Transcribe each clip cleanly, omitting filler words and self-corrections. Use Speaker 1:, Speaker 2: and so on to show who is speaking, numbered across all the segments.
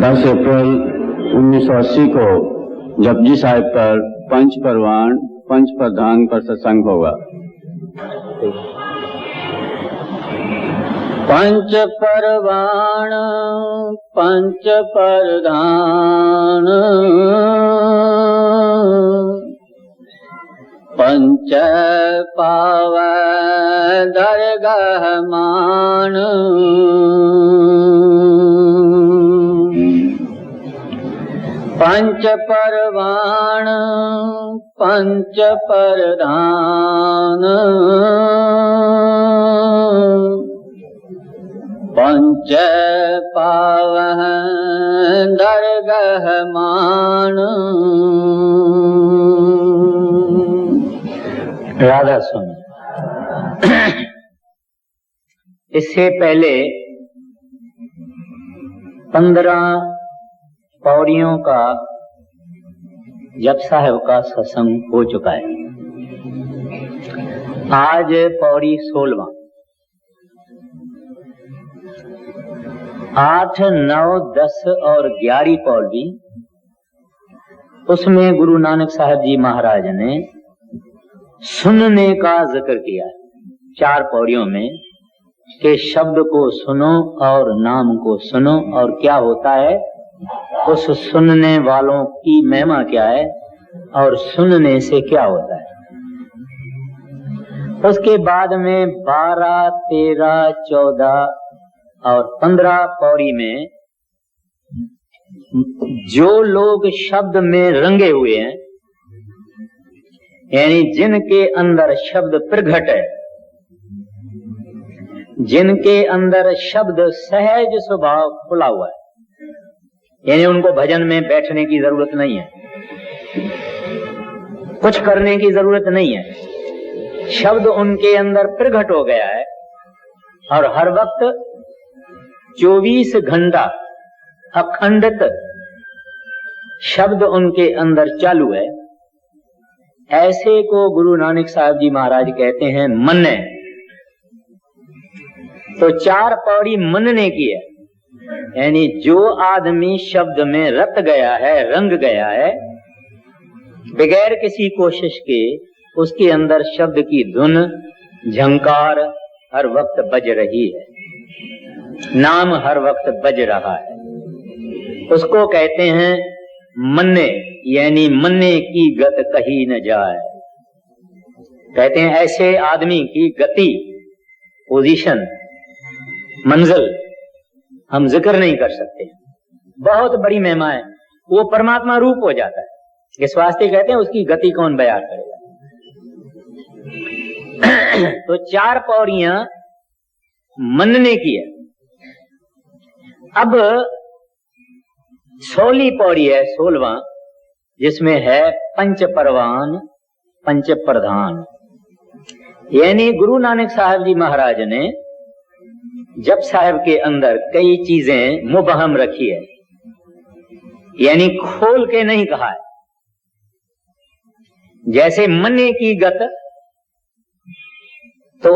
Speaker 1: 10 अप्रैल 1980 को जपजी साहिब पर पंच परवान पंच प्रधान पर सत्संग होगा। पंच परवान पंच प्रधान पंच पाव दरगाह मान। पंच परवान पंच प्रधान पंच पाव दरगाह मान। राधा स्वामी। इससे पहले 15 पौड़ियों का जप साहब का सत्संग हो चुका है। आज पौड़ी 16वां। 8, 9, 10 और 11 पौड़ी, उसमें गुरु नानक साहब जी महाराज ने सुनने का जिक्र किया है 4 पौड़ियों में, कि शब्द को सुनो और नाम को सुनो और क्या होता है, उस सुनने वालों की महिमा क्या है और सुनने से क्या होता है। उसके बाद में 12, 13, 14 और 15 पौड़ी में जो लोग शब्द में रंगे हुए हैं, यानी जिनके अंदर शब्द प्रगट है, जिनके अंदर शब्द सहज स्वभाव खुला हुआ है, यानी उनको भजन में बैठने की जरूरत नहीं है, कुछ करने की जरूरत नहीं है, शब्द उनके अंदर प्रगट हो गया है और हर वक्त 24 घंटा अखंडित शब्द उनके अंदर चालू है। ऐसे को गुरु नानक साहब जी महाराज कहते हैं मनने। तो 4 पौड़ी मनने की है, यानी जो आदमी शब्द में रत गया है, रंग गया है, बगैर किसी कोशिश के उसके अंदर शब्द की धुन झंकार हर वक्त बज रही है, नाम हर वक्त बज रहा है, उसको कहते हैं मन्ने, यानी मन्ने की गत कही न जाए। कहते हैं ऐसे आदमी की गति, पोजीशन, मंजिल हम जिक्र नहीं कर सकते। बहुत बड़ी महिमा है, वो परमात्मा रूप हो जाता है। इस वास्ते कहते हैं उसकी गति कौन बयान करेगा। तो 4 पौड़ियां मनने की है। अब 16वीं पौड़ी है 16वां, जिसमें है पंच परवान पंच प्रधान, यानी गुरु नानक साहब जी महाराज ने जप साहब के अंदर कई चीजें मुबहम रखी है, यानी खोल के नहीं कहा है। जैसे मन्ने की गत, तो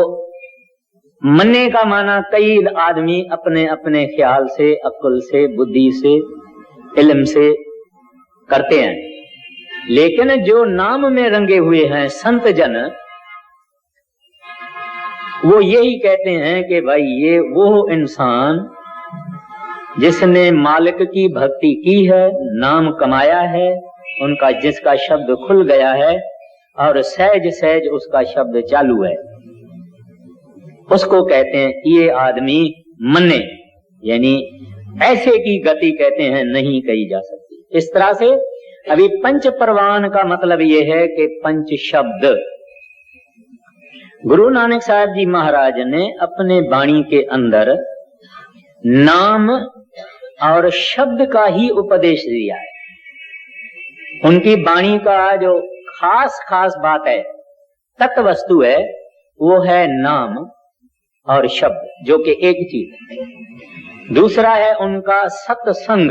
Speaker 1: मन्ने का माना कई आदमी अपने अपने ख्याल से, अक्ल से, बुद्धि से, इल्म से करते हैं, लेकिन जो नाम में रंगे हुए हैं संत जन, वो यही कहते हैं कि भाई ये वो इंसान जिसने मालिक की भक्ति की है, नाम कमाया है, उनका जिसका शब्द खुल गया है और सहज सहज उसका शब्द चालू है, उसको कहते हैं ये आदमी मन्ने, यानी ऐसे की गति कहते हैं नहीं कही जा सकती। इस तरह से अभी पंच परवान का मतलब ये है कि पंच शब्द गुरु नानक साहब जी महाराज ने अपने वाणी के अंदर नाम और शब्द का ही उपदेश दिया है। उनकी वाणी का जो खास खास बात है, तत्व वस्तु है, वो है नाम और शब्द, जो कि एक चीज है। दूसरा है उनका सत्संग,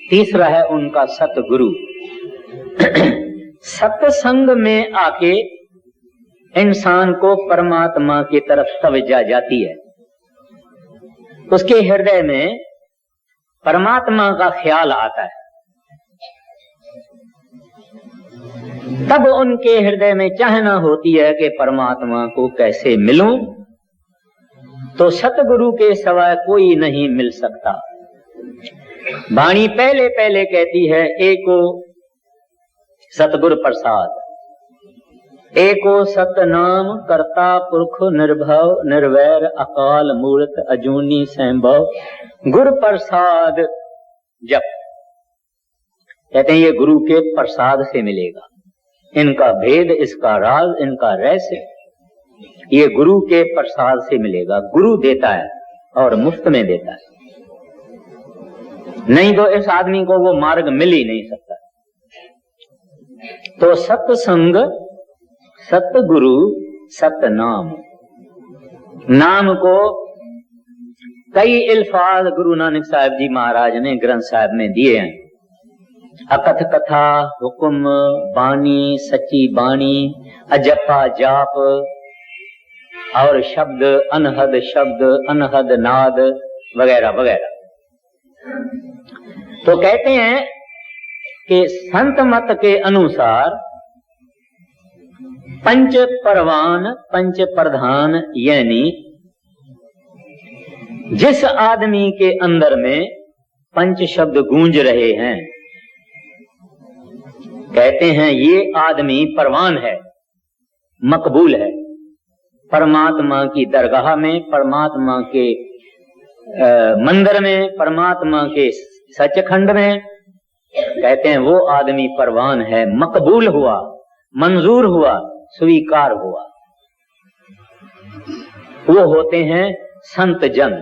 Speaker 1: तीसरा है उनका सतगुरु। सत्संग में आके इंसान को परमात्मा की तरफ तवज्जो जाती है, उसके हृदय में परमात्मा का ख्याल आता है, तब उनके हृदय में चाहना होती है कि परमात्मा को कैसे मिलूं, तो सतगुरु के सिवाय कोई नहीं मिल सकता। वाणी पहले पहले कहती है, एको सतगुर प्रसाद, एको सतनाम करता पुरख निर्भव निर्वैर अकाल मूर्त अजूनी संभव गुर प्रसाद जप। कहते हैं ये गुरु के प्रसाद से मिलेगा, इनका भेद, इसका राज, इनका रहस्य ये गुरु के प्रसाद से मिलेगा। गुरु देता है और मुफ्त में देता है, नहीं तो इस आदमी को वो मार्ग मिल ही नहीं सकता। तो सत्संग, सतगुरु, सतनाम, नाम को कई अल्फाज गुरु नानक साहब जी महाराज ने ग्रंथ साहब में दिए हैं। अकथ कथा, हुक्म, बानी, सच्ची बाणी, अजपा जाप और शब्द, अनहद नाद वगैरह वगैरह। तो कहते हैं कि संत मत के अनुसार पंच परवान, पंच प्रधान, यानी जिस आदमी के अंदर में पंच शब्द गूंज रहे हैं, कहते हैं ये आदमी परवान है, मकबूल है परमात्मा की दरगाह में, परमात्मा के मंदिर में, परमात्मा के सचखंड में। कहते हैं वो आदमी परवान है, मकबूल हुआ, मंजूर हुआ, स्वीकार हुआ। वो होते हैं संत जन।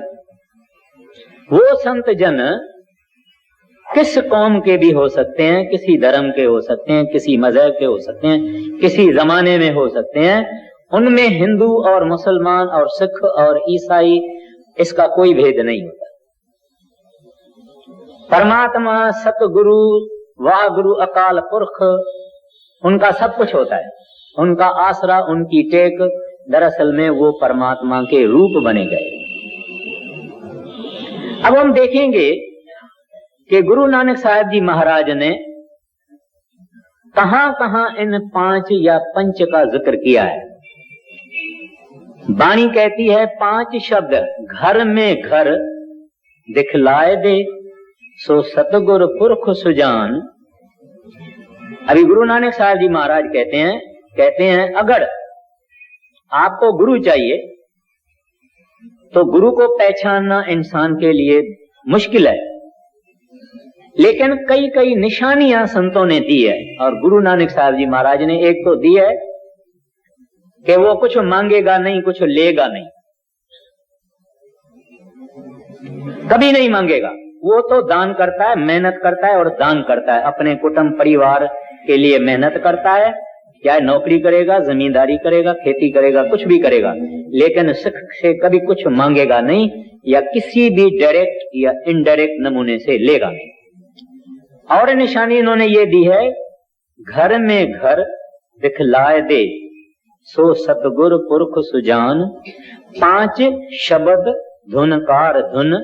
Speaker 1: वो संत जन किस कौम के भी हो सकते हैं, किसी धर्म के हो सकते हैं, किसी मजहब के हो सकते हैं, किसी जमाने में हो सकते हैं। उनमें हिंदू और मुसलमान और सिख और ईसाई इसका कोई भेद नहीं होता। परमात्मा, सतगुरु, वाह गुरु, अकाल पुरख, उनका सब कुछ होता है। उनका आसरा, उनकी टेक, दरअसल में वो परमात्मा के रूप बने गए। अब हम देखेंगे कि गुरु नानक साहब जी महाराज ने कहां कहां इन पांच या पंच का जिक्र किया है। वाणी कहती है 5 शब्द घर में घर दिखलाए दे, सो सतगुर पुरख सुजान। अभी गुरु नानक साहब जी महाराज कहते हैं अगर आपको गुरु चाहिए तो गुरु को पहचानना इंसान के लिए मुश्किल है, लेकिन कई कई निशानियां संतों ने दी है। और गुरु नानक साहब जी महाराज ने एक तो दी है कि वो कुछ मांगेगा नहीं, कुछ लेगा नहीं, कभी नहीं मांगेगा। वो तो दान करता है, मेहनत करता है और दान करता है, अपने कुटुंब परिवार के लिए मेहनत करता है, क्या नौकरी करेगा, जमींदारी करेगा, खेती करेगा, कुछ भी करेगा, लेकिन सिख से कभी कुछ मांगेगा नहीं या किसी भी डायरेक्ट या इनडायरेक्ट नमूने से लेगा नहीं। और निशानी इन्होंने ये दी है, घर में घर दिखलाए दे, सो सतगुर पुरख सुजान। 5 शब्द धुनकार धुन,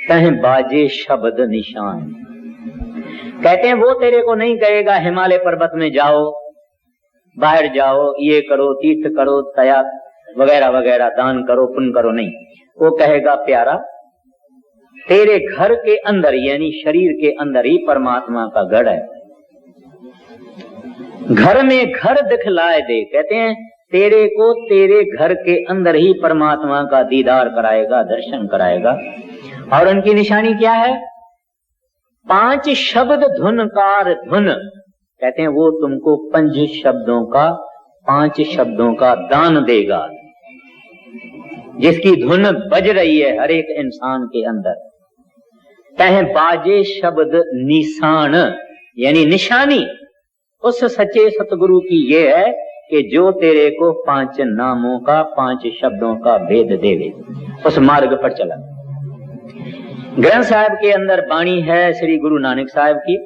Speaker 1: कहीं बाजे शब्द निशान। कहते हैं वो तेरे को नहीं कहेगा हिमालय पर्वत में जाओ, बाहर जाओ, ये करो, तीर्थ करो, तया वगैरह वगैरह, दान करो, पुण्य करो, नहीं। वो कहेगा प्यारा तेरे घर के अंदर यानी शरीर के अंदर ही परमात्मा का गढ़ है। घर में घर दिखलाए दे, कहते हैं तेरे को तेरे घर के अंदर ही परमात्मा का दीदार कराएगा, दर्शन कराएगा। और उनकी निशानी क्या है? 5 शब्द धुनकार धुन, कहते हैं वो तुमको 5 शब्दों का दान देगा, जिसकी धुन बज रही है हर एक इंसान के अंदर। कहें बाजे शब्द निशान, यानी निशानी उस सच्चे सतगुरु की ये है कि जो तेरे को 5 नामों का, 5 शब्दों का भेद देवे, उस मार्ग पर चला। ग्रंथ साहब के अंदर वाणी है श्री गुरु नानक साहब की,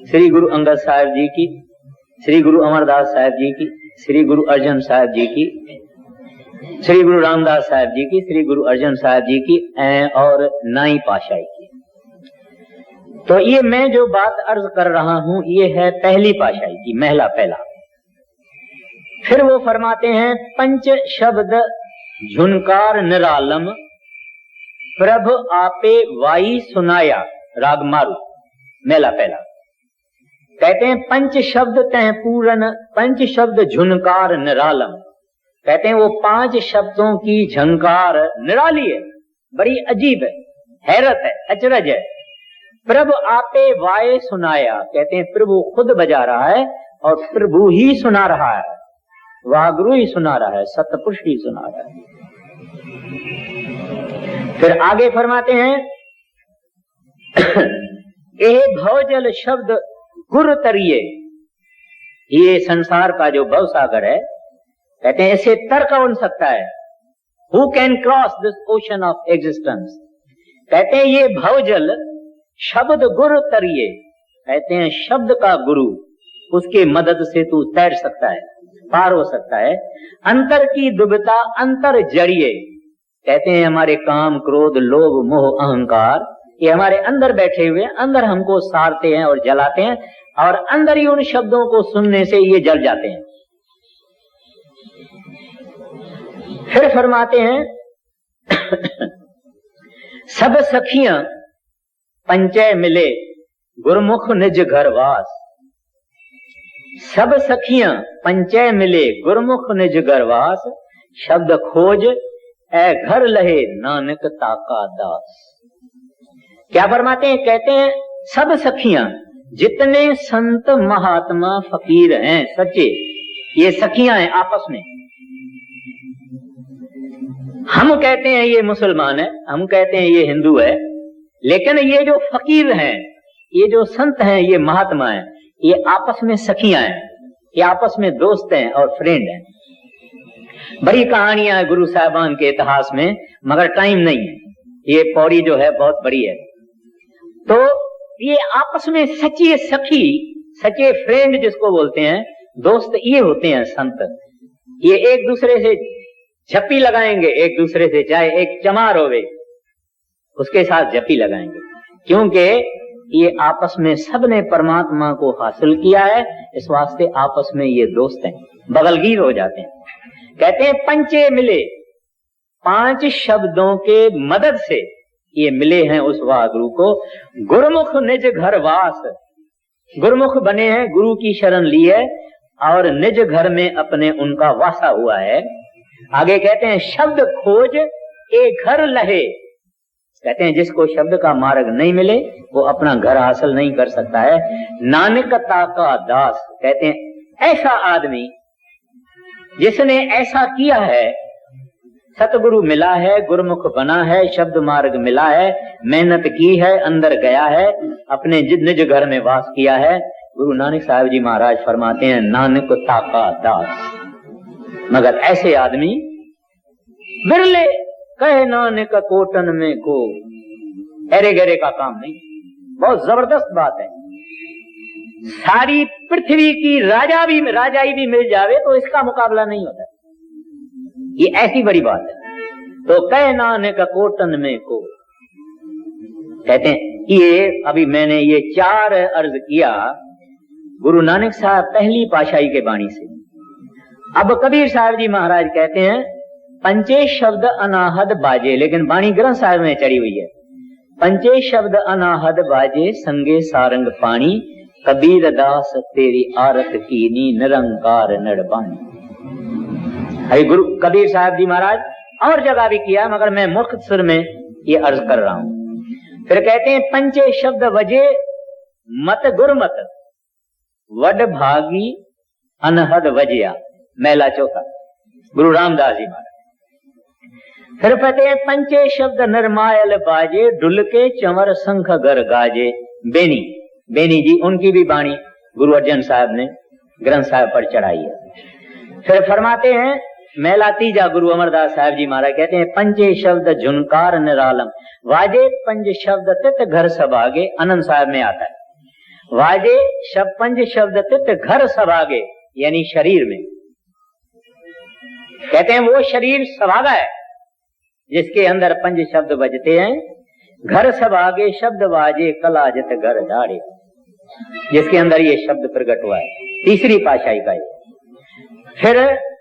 Speaker 1: श्री गुरु अंगद साहब जी की, श्री गुरु अमरदास साहब जी की, श्री गुरु अर्जन साहब जी की, श्री गुरु रामदास साहब जी की, श्री गुरु अर्जन साहब जी की और नाई पाशाही की। तो ये मैं जो बात अर्ज कर रहा हूं ये है पहली पाशाई की, महला पहला। फिर वो फरमाते हैं पंच शब्द झुनकार निरालम प्रभ आपे वाई सुनाया, राग मारू, मेला पहला। कहते हैं पंच शब्द तह पूरन, पंच शब्द झुनकार निरालम। कहते हैं वो 5 शब्दों की झंकार निराली है, बड़ी अजीब है, हैरत है, अचरज है। प्रभु आपे वाए सुनाया, कहते हैं प्रभु खुद बजा रहा है और प्रभु ही सुना रहा है, वागुरु ही सुना रहा है, सतपुरुष ही सुना रहा है। फिर आगे फरमाते हैं ए भवजल शब्द गुरु तरिए, ये संसार का जो भव सागर है, कहते हैं इसे तर कौन सकता है, who can cross this ocean of existence. कहते हैं ये भवजल शब्द गुरु तरिए, कहते हैं शब्द का गुरु, उसके मदद से तू तैर सकता है, पार हो सकता है। अंतर की दुबता अंतर जड़िए, कहते हैं हमारे काम क्रोध लोभ मोह अहंकार ये हमारे अंदर बैठे हुए, अंदर हमको सारते हैं और जलाते हैं, और अंदर ही उन शब्दों को सुनने से ये जल जाते हैं। फिर फरमाते हैं सब सखियां पंचय मिले गुरमुख निज घर वास। सब सखियां पंचय मिले गुरमुख निज घर वास, शब्द खोज ए घर लहे नानक ताका दास। क्या फरमाते हैं, कहते हैं सब सखियां, जितने संत महात्मा फकीर हैं सच्चे, ये सखियां हैं आपस में। हम कहते हैं ये मुसलमान है, हम कहते हैं ये हिंदू है, लेकिन ये जो फकीर हैं, ये जो संत हैं, ये महात्मा हैं, ये आपस में सखियां हैं, ये आपस में दोस्त हैं और फ्रेंड हैं। बड़ी कहानियां हैं गुरु साहिबान के इतिहास में, मगर टाइम नहीं है, ये पौड़ी जो है बहुत बड़ी है। तो ये आपस में सच्चे सखी, सच्चे फ्रेंड जिसको बोलते हैं, दोस्त ये होते हैं संत। ये एक दूसरे से झप्पी लगाएंगे, एक दूसरे से चाहे एक चमार होवे उसके साथ झप्पी लगाएंगे, क्योंकि ये आपस में सबने परमात्मा को हासिल किया है, इस वास्ते आपस में ये दोस्त हैं, बगलगीर हो जाते हैं। कहते हैं पंचे मिले, 5 शब्दों के मदद से ये मिले हैं उस वागुरु को। गुरुमुख निज घर वास, गुरुमुख बने हैं, गुरु की शरण ली है और निज घर में अपने उनका वासा हुआ है। आगे कहते हैं शब्द खोज ए घर लहे, कहते हैं जिसको शब्द का मार्ग नहीं मिले वो अपना घर हासिल नहीं कर सकता है। नानकता का दास, कहते हैं ऐसा आदमी जिसने ऐसा किया है, सतगुरु मिला है, गुरुमुख बना है, शब्द मार्ग मिला है, मेहनत की है, अंदर गया है, अपने निज घर में वास किया है। गुरु नानक साहब जी महाराज फरमाते हैं नानकता का दास। मगर ऐसे आदमी बिरले, कहे नानक कोटन में को, अरे गरे का काम नहीं। बहुत जबरदस्त बात है, सारी पृथ्वी की राजाई भी मिल जावे तो इसका मुकाबला नहीं होता, ये ऐसी बड़ी बात है। तो कहे नानक कोटन में को, कहते हैं ये अभी मैंने ये 4 अर्ज किया गुरु नानक साहब पहली पाशाही के बाणी से। अब कबीर साहब जी महाराज कहते हैं पंचे शब्द अनाहद बाजे, लेकिन बाणी ग्रंथ साहब में चढ़ी हुई है। पंचे शब्द अनाहद बाजे संगे सारंग पानी, कबीर दास तेरी आरत कीनी निरंकार नड़बानी। अरे गुरु कबीर साहब जी महाराज और जगह भी किया, मगर मैं मुख्तसर में ये अर्ज कर रहा हूं। फिर कहते हैं पंचे शब्द वजे मत गुरमत, वड भागी अनहद वजया, मेला चौथा, गुरु रामदास जी महाराज। फिर कहते हैं पंचे शब्द नरमायल बाजे, डुल के चंवर शंख गर गाजे। बेनी जी उनकी भी बाणी गुरु अर्जन साहब ने ग्रंथ साहब पर चढ़ाई है। फिर फरमाते हैं मेला तीजा गुरु अमरदास साहब जी महाराज कहते हैं पंचे शब्द झुनकार निरालम, वाजे पंच शब्द तित घर सभागे। आनंद साहब में आता है वाजे पंच शब्द तित घर सभागे, यानी शरीर में। कहते हैं वो शरीर सभागा है जिसके अंदर पंच शब्द बजते हैं, घर सब आगे शब्द बाजे कला जत घर दाड़े, जिसके अंदर ये शब्द प्रकट हुआ है, तीसरी पाशाई का ये। फिर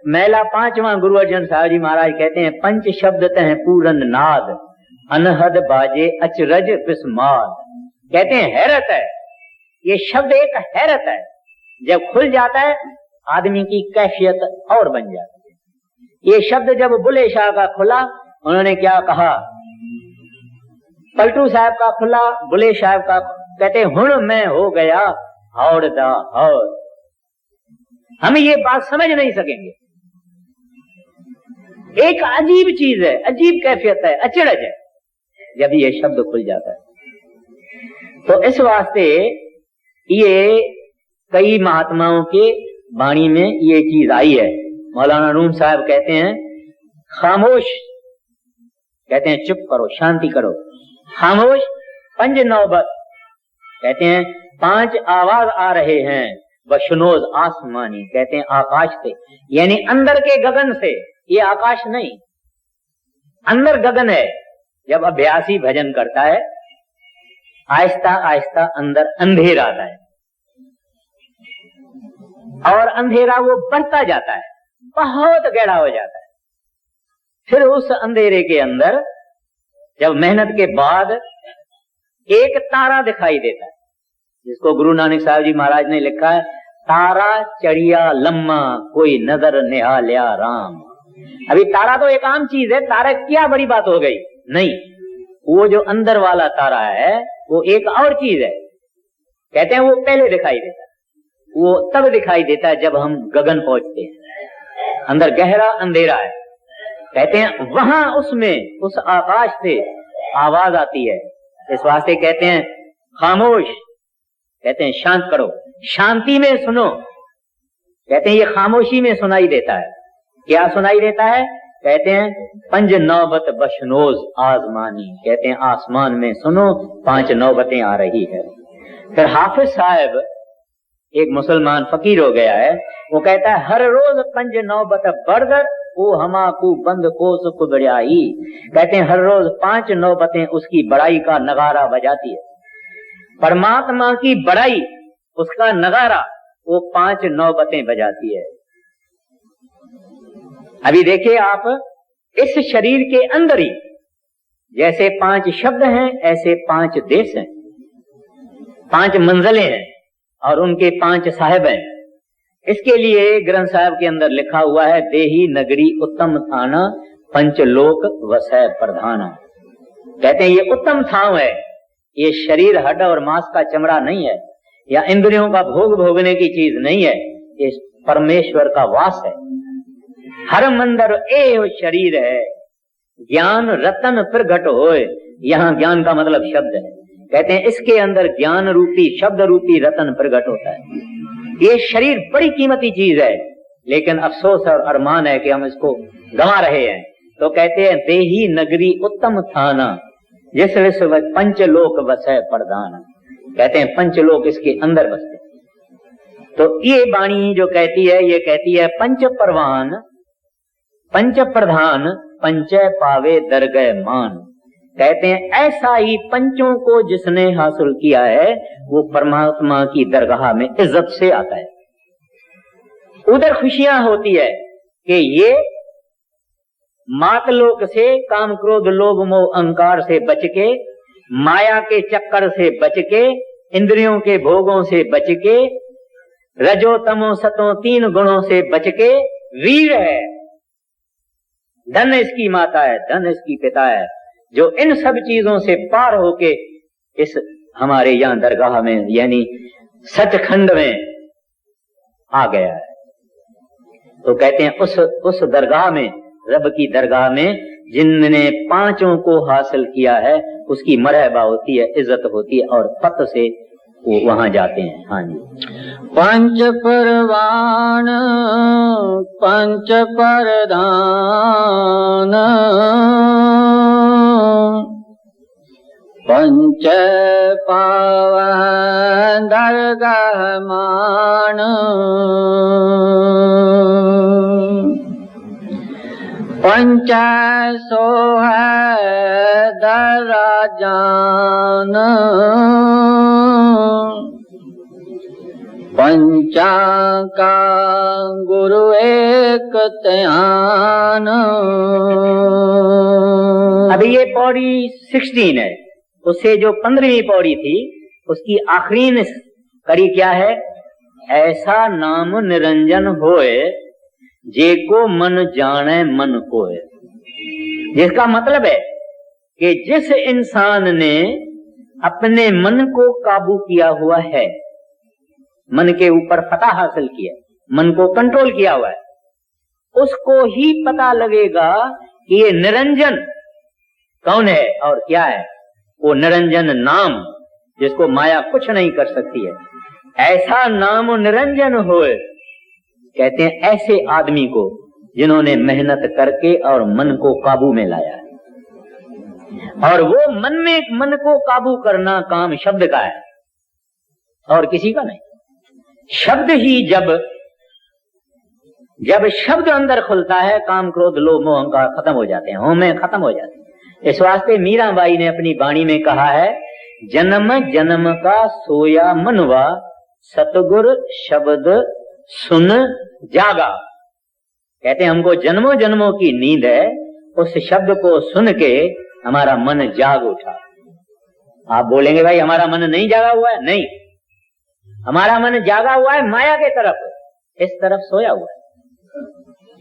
Speaker 1: मैला पांचवा गुरु अर्जन साहब जी महाराज कहते हैं, पंच शब्द तह पूरन नाद, अनहद बाजे अचरज बिस्माद। कहते हैं हैरत है, ये शब्द एक हैरत है, जब खुल जाता है आदमी की कैफियत और बन जाती है। ये शब्द जब बुले शाह का खुला, उन्होंने क्या कहा, पलटू साहब का खुला, बुले साहब का, कहते हुण मैं हो गया हौड़ दा हौड़। हम ये बात समझ नहीं सकेंगे, एक अजीब चीज है, अजीब कैफियत है, अचरज है जब ये शब्द खुल जाता है। तो इस वास्ते ये कई महात्माओं के वाणी में ये चीज आई है। मौलाना रूम साहब कहते हैं खामोश, कहते हैं चुप करो, शांति करो, खामोश पंज नौबत, कहते हैं 5 आवाज आ रहे हैं, बशनोज आसमानी, कहते हैं आकाश से, यानी अंदर के गगन से, ये आकाश नहीं, अंदर गगन है। जब अभ्यासी भजन करता है, आहिस्ता आहिस्ता अंदर अंधेरा आता है, और अंधेरा वो बढ़ता जाता है, बहुत गहरा हो जाता है। फिर उस अंधेरे के अंदर जब मेहनत के बाद एक तारा दिखाई देता है, जिसको गुरु नानक साहब जी महाराज ने लिखा है, तारा चढ़िया लम्मा कोई नजर निहालिया राम। अभी तारा तो एक आम चीज है, तारा क्या बड़ी बात हो गई, नहीं, वो जो अंदर वाला तारा है वो एक और चीज है। कहते हैं वो पहले दिखाई देता है, वो तब दिखाई देता है जब हम गगन पहुंचते हैं, अंदर गहरा अंधेरा है। कहते हैं वहां उसमें उस आकाश से आवाज आती है, इस वास्ते कहते हैं खामोश, कहते हैं शांत करो, शांति में सुनो। कहते हैं ये खामोशी में सुनाई देता है। क्या सुनाई देता है? कहते हैं पंज नौबत बशनोज आजमानी, कहते हैं आसमान में सुनो 5 नौबतें आ रही है। फिर हाफिज साहब एक मुसलमान फकीर हो गया है, वो कहता है हर रोज पंज नौबत बरदर वो हमाकू बंद को सुख बड़ाई। कहते हैं हर रोज 5 नौबतें उसकी बड़ाई का नगारा बजाती है। परमात्मा की बड़ाई, उसका नगारा वो 5 नौबतें बजाती है। अभी देखिए आप, इस शरीर के अंदर ही जैसे 5 शब्द हैं, ऐसे 5 देश हैं, 5 मंजिलें हैं, और उनके 5 साहिब हैं। इसके लिए ग्रंथ साहब के अंदर लिखा हुआ है, देही नगरी उत्तम थाना पंचलोक वसै प्रधाना। कहते हैं ये उत्तम थाव है, ये शरीर हड्ड और मांस का चमड़ा नहीं है, या इंद्रियों का भोग भोगने की चीज नहीं है, ये परमेश्वर का वास है। हर मंदिर ए शरीर है, ज्ञान रतन प्रगट होए, यहाँ ज्ञान का मतलब शब्द है। कहते हैं इसके अंदर ज्ञान रूपी शब्द रूपी रतन प्रगट होता है। ये शरीर बड़ी कीमती चीज है, लेकिन अफसोस और अरमान है कि हम इसको गंवा रहे हैं। तो कहते हैं देही नगरी उत्तम थाना, जिस विश्व पंचलोक बसै प्रधान। कहते हैं पंचलोक इसके अंदर बसते। तो ये वाणी जो कहती है, ये कहती है पंच परवान पंच प्रधान पंचय पावे दरगह मान। कहते हैं ऐसा ही पंचों को जिसने हासिल किया है, वो परमात्मा की दरगाह में इज्जत से आता है। उधर खुशियां होती है कि ये मातलोक से, काम क्रोध लोभ मोह अहंकार से बच के, माया के चक्कर से बच के, इंद्रियों के भोगों से बच के, रजो तमो सतो 3 गुणों से बच के वीर है। धन इसकी माता है, धन इसकी पिता है, जो इन सब चीजों से पार होके इस हमारे यहाँ दरगाह में यानी सचखंड में आ गया है। तो कहते हैं उस दरगाह में, रब की दरगाह में, जिनने 5 को हासिल किया है, उसकी मरहबा होती है, इज्जत होती है, और पत से वो वहां जाते हैं। हाँ जी।
Speaker 2: पंच परवान पंच परधान पंच पावन दरगाह मान। पंच सो है दराजान, पंचा का गुरु एक त्यान।
Speaker 1: अभी ये पौड़ी 16 है, उससे जो 15वीं पौड़ी थी उसकी आखिरी कड़ी क्या है? ऐसा नाम निरंजन होए जेको मन जाने मन कोय। जिसका मतलब है कि जिस इंसान ने अपने मन को काबू किया हुआ है, मन के ऊपर फतह हासिल किया, मन को कंट्रोल किया हुआ है, उसको ही पता लगेगा कि ये निरंजन कौन है और क्या है। वो निरंजन नाम जिसको माया कुछ नहीं कर सकती है, ऐसा नाम निरंजन होए। कहते हैं ऐसे आदमी को जिन्होंने मेहनत करके और मन को काबू में लाया है। और वो मन को काबू करना काम शब्द का है और किसी का नहीं। शब्द ही जब शब्द अंदर खुलता है, काम क्रोध लोभ मोह अहंकार खत्म हो जाते हैं, होमे खत्म हो जाते हैं। इस वास्ते मीराबाई ने अपनी वाणी में कहा है, जन्म जन्म का सोया मनवा, सतगुर शब्द सुन जागा। कहते हैं हमको जन्मों जन्मों की नींद है, उस शब्द को सुन के हमारा मन जाग उठा। आप बोलेंगे भाई हमारा मन नहीं जागा हुआ है। नहीं, हमारा मन जागा हुआ है माया के तरफ, इस तरफ सोया हुआ है।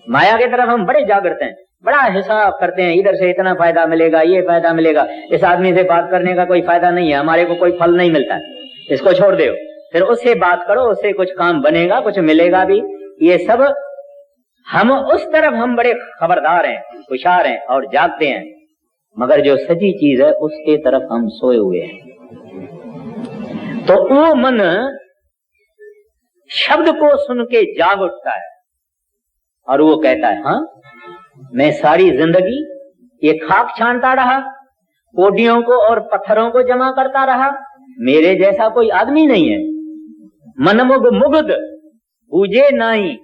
Speaker 1: माया के तरफ हम बड़े जागृत हैं, बड़ा हिसाब करते हैं, इधर से इतना फायदा मिलेगा, ये फायदा मिलेगा, इस आदमी से बात करने का कोई फायदा नहीं है, हमारे को कोई फल नहीं मिलता है, इसको छोड़ दो, फिर उससे बात करो, उससे कुछ काम बनेगा, कुछ मिलेगा भी। ये सब हम उस तरफ हम बड़े खबरदार हैं, होशियार हैं और जागते हैं, मगर जो सच्ची चीज है उसके तरफ हम सोए हुए हैं। तो वो मन शब्द को सुन के जाग उठता है और वो कहता है, हाँ मैं सारी जिंदगी ये खाक छानता रहा, कोडियों को और पत्थरों को जमा करता रहा, मेरे जैसा कोई आदमी नहीं है। मनमुग मुग्ध बूझे नाई।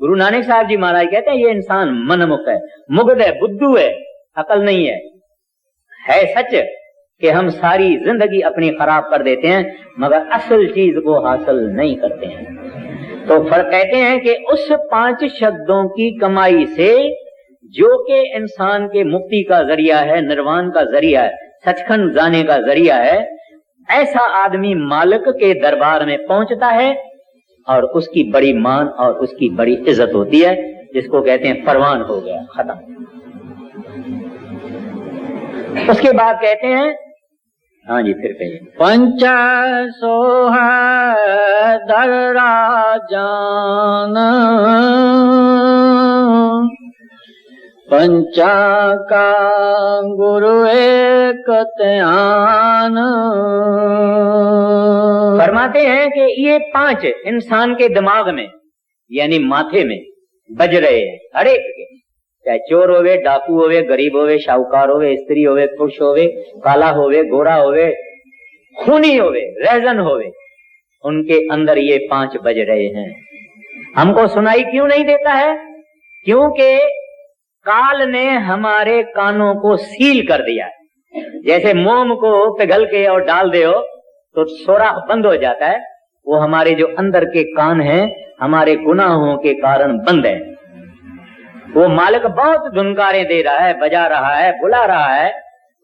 Speaker 1: गुरु नानक साहब जी महाराज कहते हैं ये इंसान मनमुख है, मुग्ध है, बुद्धू है, अकल नहीं है सच कि हम सारी जिंदगी अपनी खराब कर देते हैं मगर असल चीज को हासिल नहीं करते हैं। तो फर्क कहते हैं कि उस 5 शब्दों की कमाई से जो कि इंसान के मुक्ति का जरिया है, निर्वाण का जरिया है, सचखंड जाने का जरिया है, ऐसा आदमी मालिक के दरबार में पहुंचता है और उसकी बड़ी मान और उसकी बड़ी इज्जत होती है, जिसको कहते हैं परवान हो गया, खत्म। उसके बाद कहते हैं, हाँ जी फिर कहिए,
Speaker 2: पंच सोह दर्रा जान, पंचा का गुरु एक त्यान।
Speaker 1: फरमाते हैं कि ये 5 इंसान के दिमाग में यानी माथे में बज रहे हैं, हर एक के, चाहे चोर होवे, डाकू होवे, गरीब होवे, शाहूकार होवे, स्त्री होवे, पुरुष होवे, काला होवे, गोरा होवे, खूनी होवे, रहजन होवे, उनके अंदर ये 5 बज रहे हैं। हमको सुनाई क्यों नहीं देता है? क्योंकि काल ने हमारे कानों को सील कर दिया है। जैसे मोम को पिघल के और डाल दे तो सोरा बंद हो जाता है, वो हमारे जो अंदर के कान हैं हमारे गुनाहों के कारण बंद है। वो मालिक बहुत धुनकारे दे रहा है, बजा रहा है, बुला रहा है।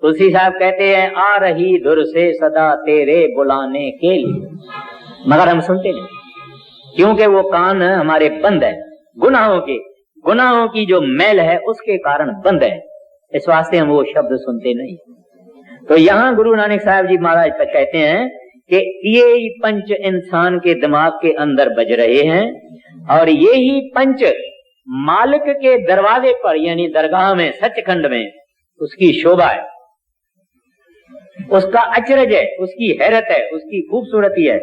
Speaker 1: तुलसी साहब कहते हैं, आ रही धुर से सदा तेरे बुलाने के लिए, मगर हम सुनते नहीं क्योंकि वो कान हमारे बंद है, गुनाहों की जो मैल है उसके कारण बंद है, इस वास्ते हम वो शब्द सुनते नहीं। तो यहाँ गुरु नानक साहब जी महाराज तक कहते हैं कि ये 5 इंसान के दिमाग के अंदर बज रहे हैं और ये ही 5 मालिक के दरवाजे पर यानी दरगाह में, सचखंड में उसकी शोभा है, उसका अचरज है, उसकी हैरत है, उसकी खूबसूरती है,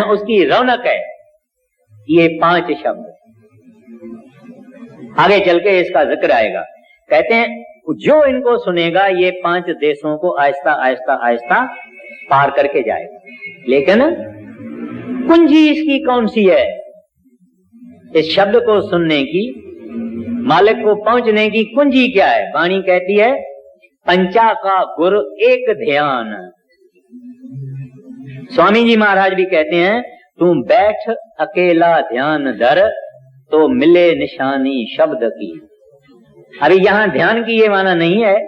Speaker 1: उसकी रौनक है। ये 5 शब्द आगे चल के इसका जिक्र आएगा। कहते हैं जो इनको सुनेगा ये 5 देशों को आहिस्ता आहिस्ता आहिस्ता पार करके जाएगा। लेकिन कुंजी इसकी कौन सी है इस शब्द को सुनने की? मालिक को पहुंचने की कुंजी क्या है? वाणी कहती है पंचा का गुर एक ध्यान। स्वामी जी महाराज भी कहते हैं तू बैठ अकेला ध्यान धर तो मिले निशानी शब्द की। अभी यहाँ ध्यान की ये माना नहीं है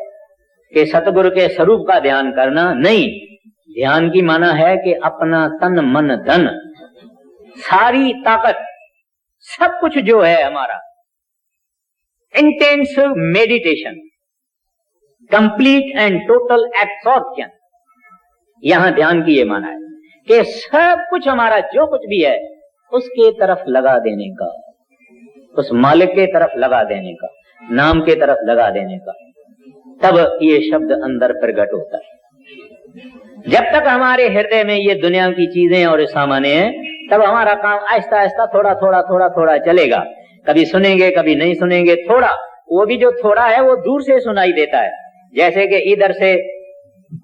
Speaker 1: कि सतगुरु के स्वरूप का ध्यान करना, नहीं। ध्यान की माना है कि अपना तन मन धन सारी ताकत सब कुछ जो है हमारा intensive meditation, complete and total absorption, यहां ध्यान की ये माना है कि सब कुछ हमारा जो कुछ भी है उसके तरफ लगा देने का, उस मालिक के तरफ लगा देने का, नाम के तरफ लगा देने का, तब ये शब्द अंदर प्रकट होता है। जब तक हमारे हृदय में ये दुनिया की चीजें और सामान्य हैं, तब हमारा काम आहिस्ता आहिस्ता थोड़ा थोड़ा थोड़ा थोड़ा चलेगा। कभी सुनेंगे कभी नहीं सुनेंगे, थोड़ा, वो भी जो थोड़ा है वो दूर से सुनाई देता है। जैसे कि इधर से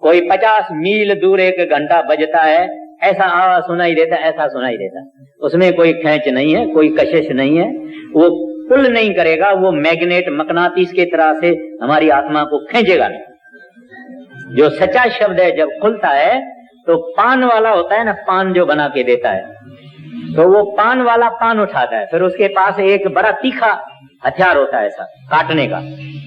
Speaker 1: कोई 50 मील दूर एक घंटा बजता है, ऐसा आवाज सुनाई देता है, ऐसा सुनाई देता है। उसमें कोई खेच नहीं है, कोई कशिश नहीं है, वो पुल नहीं करेगा, वो मैग्नेट मकनातीस की तरह से हमारी आत्मा को खींचेगा नहीं। जो सच्चा शब्द है जब खुलता है तो पान वाला होता है ना, पान जो बना के देता है, तो वो पान वाला पान उठाता है, फिर उसके पास एक बड़ा तीखा हथियार होता है ऐसा काटने का,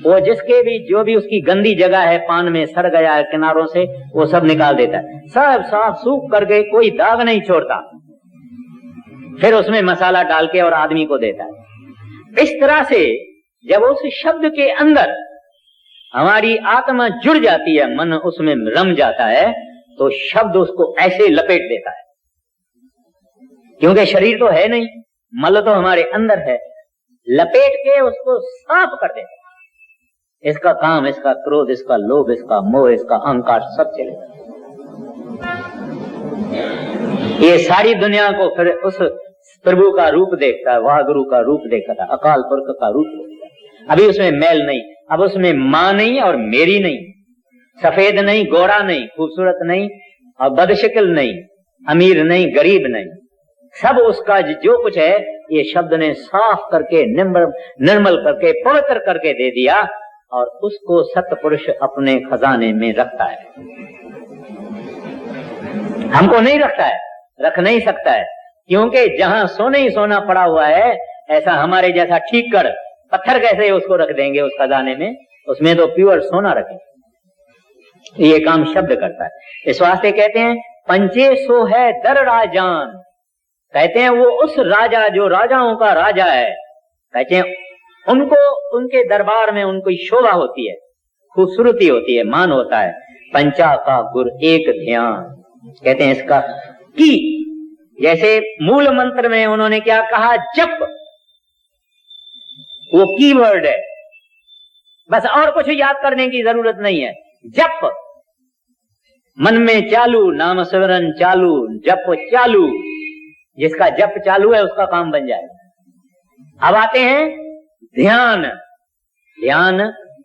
Speaker 1: वो जिसके भी जो भी उसकी गंदी जगह है पान में सड़ गया है किनारों से, वो सब निकाल देता है, सब साफ सूख करके, कोई दाग नहीं छोड़ता, फिर उसमें मसाला डाल के और आदमी को देता है। इस तरह से जब उस शब्द के अंदर हमारी आत्मा जुड़ जाती है, मन उसमें रम जाता है, तो शब्द उसको ऐसे लपेट देता है। क्योंकि शरीर तो है नहीं, मल तो हमारे अंदर है, लपेट के उसको साफ कर देता है। इसका काम, इसका क्रोध, इसका लोभ, इसका मोह, इसका अहंकार सब चलेगा। ये सारी दुनिया को फिर उस प्रभु का रूप देखता है, वाहगुरु का रूप देखता है, अकाल पुरख का रूप देखता है। अभी उसमें मैल नहीं, अब उसमें माँ नहीं और मेरी नहीं, सफेद नहीं, गोरा नहीं, खूबसूरत नहीं और बदशक्ल नहीं, अमीर नहीं, गरीब नहीं, सब उसका जो कुछ है ये शब्द ने साफ करके निर्मल करके पवित्र करके दे दिया, और उसको सत्पुरुष अपने खजाने में रखता है। हमको नहीं रखता है, रख नहीं सकता है, क्योंकि जहां सोने ही सोना पड़ा हुआ है, ऐसा हमारे जैसा ठीक कर पत्थर कैसे उसको रख देंगे उस खजाने में? उसमें तो प्योर सोना रखें। ये काम शब्द करता है। इस वास्ते कहते हैं पंचे सो है दर राजान, कहते हैं वो उस राजा जो राजाओं का राजा है, कहते हैं उनको उनके दरबार में उनको शोभा होती है, खूबसूरती होती है, मान होता है। पंचा का गुर एक ध्यान, कहते हैं इसका की, जैसे मूल मंत्र में उन्होंने क्या कहा, जप, वो कीवर्ड है, बस और कुछ याद करने की जरूरत नहीं है। जप, मन में चालू, नाम स्मरण चालू, जप चालू, जिसका जप चालू है उसका काम बन जाएगा। अब आते हैं ध्यान। ध्यान,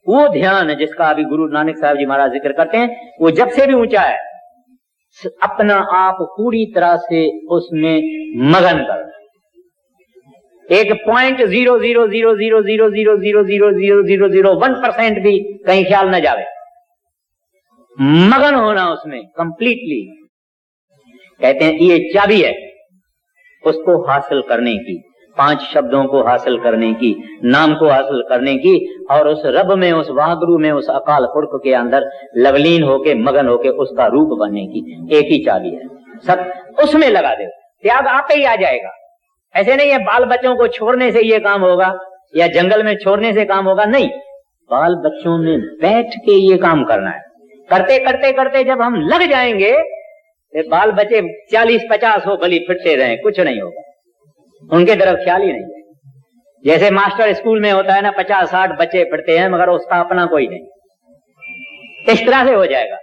Speaker 1: वो ध्यान जिसका अभी गुरु नानक साहब जी महाराज जिक्र करते हैं, वो जप से भी ऊंचा है। अपना आप पूरी तरह से उसमें मगन कर, एक 0.0000000000001% भी कहीं ख्याल न जावे, मगन होना उसमें कंप्लीटली। कहते हैं ये चाबी है उसको हासिल करने की, 5 शब्दों को हासिल करने की, नाम को हासिल करने की, और उस रब में, उस वाहगुरु में, उस अकाल पुरख के अंदर लवलीन होके मगन होके उसका रूप बनने की एक ही चाबी है। सब उसमें लगा दे, त्याग आपे ही आ जाएगा। ऐसे नहीं है बाल बच्चों को छोड़ने से ये काम होगा या जंगल में छोड़ने से काम होगा, नहीं, बाल बच्चों में बैठ के ये काम करना है। करते करते करते जब हम लग जाएंगे, बाल बच्चे 40-50 हो भली फिरते रहे, कुछ नहीं होगा, उनके तरफ ख्याल ही नहीं है। जैसे मास्टर स्कूल में होता है ना, 50-60 बच्चे फिरते हैं मगर उसका अपना कोई नहीं, इस तरह से हो जाएगा।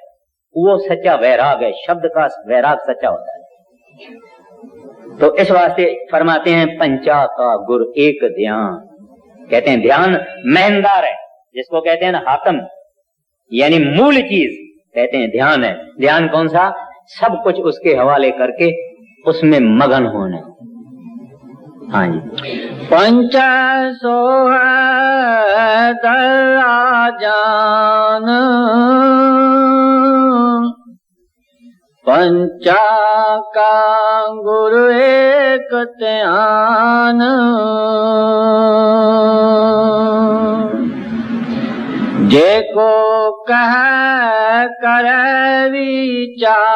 Speaker 1: वो सच्चा वैराग है, शब्द का वैराग सच्चा होता है। तो इस वास्ते फरमाते हैं पंचा का गुर एक ध्यान, कहते हैं ध्यान मेहनदार है, जिसको कहते हैं ना हातम, यानी मूल चीज कहते हैं ध्यान है। ध्यान कौन सा? सब कुछ उसके हवाले करके उसमें मगन होना, हाँ जी।
Speaker 2: पंच सोहदरा जान, पंचा का गुरु एक ध्यान, जेको कह कर विचार,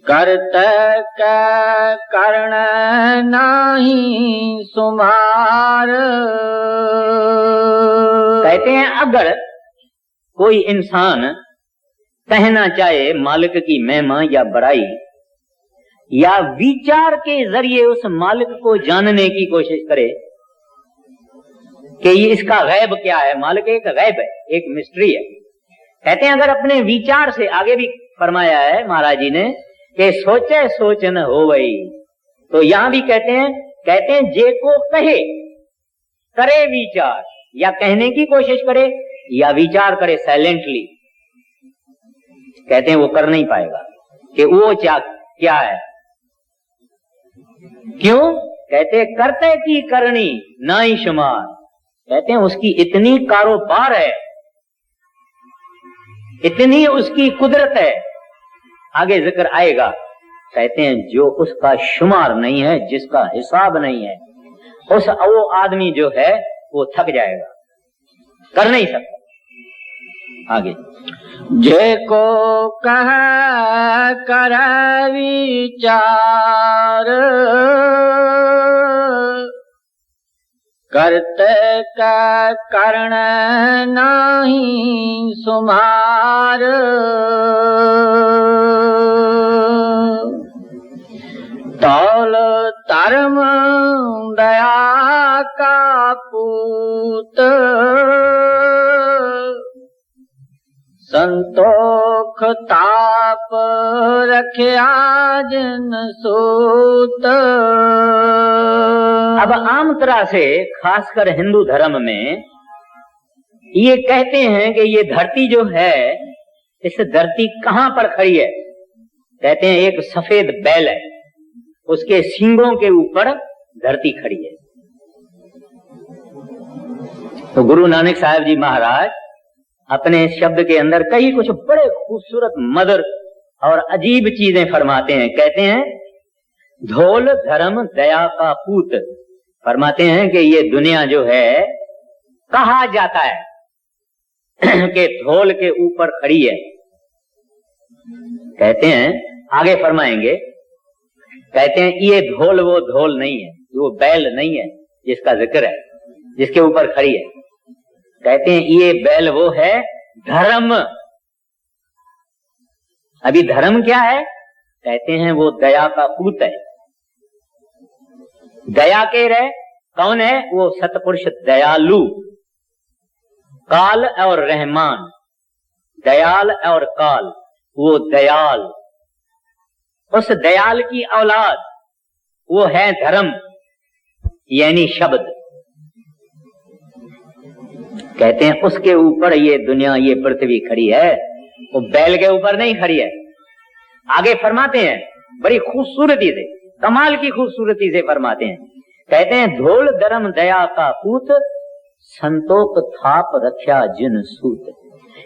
Speaker 2: करते के करण नहीं सुमार।
Speaker 1: कहते हैं अगर कोई इंसान कहना चाहे मालिक की महिमा या बड़ाई, या विचार के जरिए उस मालिक को जानने की कोशिश करे कि ये इसका गैब क्या है। मालिक एक गैब है, एक मिस्ट्री है। कहते हैं अगर अपने विचार से, आगे भी फरमाया है महाराज जी ने कि सोचे सोच न हो वही, तो यहां भी कहते हैं जे को कहे करे विचार, या कहने की कोशिश करे या विचार करे साइलेंटली, कहते हैं वो कर नहीं पाएगा कि वो क्या है। क्यों? कहते करते की करनी ना ही शुमार। कहते हैं उसकी इतनी कारोबार है, इतनी उसकी कुदरत है, आगे जिक्र आएगा। कहते हैं जो उसका शुमार नहीं है, जिसका हिसाब नहीं है, उस वो आदमी जो है वो थक जाएगा, कर नहीं सकता। आगे
Speaker 2: जेको कह कर विचार, करते का करण नहीं सुमार। तौल धर्म दया का पूत, संतोख ताप रख्या जिन सूत।
Speaker 1: अब आम तरह से खासकर हिंदू धर्म में ये कहते हैं कि ये धरती जो है, इस धरती कहां पर खड़ी है। कहते हैं एक सफेद बैल है, उसके सींगों के ऊपर धरती खड़ी है। तो गुरु नानक साहब जी महाराज अपने शब्द के अंदर कई कुछ बड़े खूबसूरत मधुर और अजीब चीजें फरमाते हैं। कहते हैं धोल धर्म दया का पूत। फरमाते हैं कि ये दुनिया जो है, कहा जाता है कि धोल के ऊपर खड़ी है। कहते हैं, आगे फरमाएंगे, कहते हैं ये धोल वो धोल नहीं है, वो बैल नहीं है जिसका जिक्र है, जिसके ऊपर खड़ी है। कहते हैं ये बैल वो है धर्म। अभी धर्म क्या है? कहते हैं वो दया का पूत है। दया के रहे कौन है? वो सतपुरुष दयालु, काल और रहमान, दयाल और काल, वो दयाल, उस दयाल की औलाद वो है धर्म, यानी शब्द। कहते हैं उसके ऊपर ये दुनिया, ये पृथ्वी खड़ी है, वो बैल के ऊपर नहीं खड़ी है। आगे फरमाते हैं बड़ी खूबसूरती से, कमाल की खूबसूरती से फरमाते हैं। कहते हैं धोल धर्म दया का पूत, संतोख थाप रक्षा जिन सूत।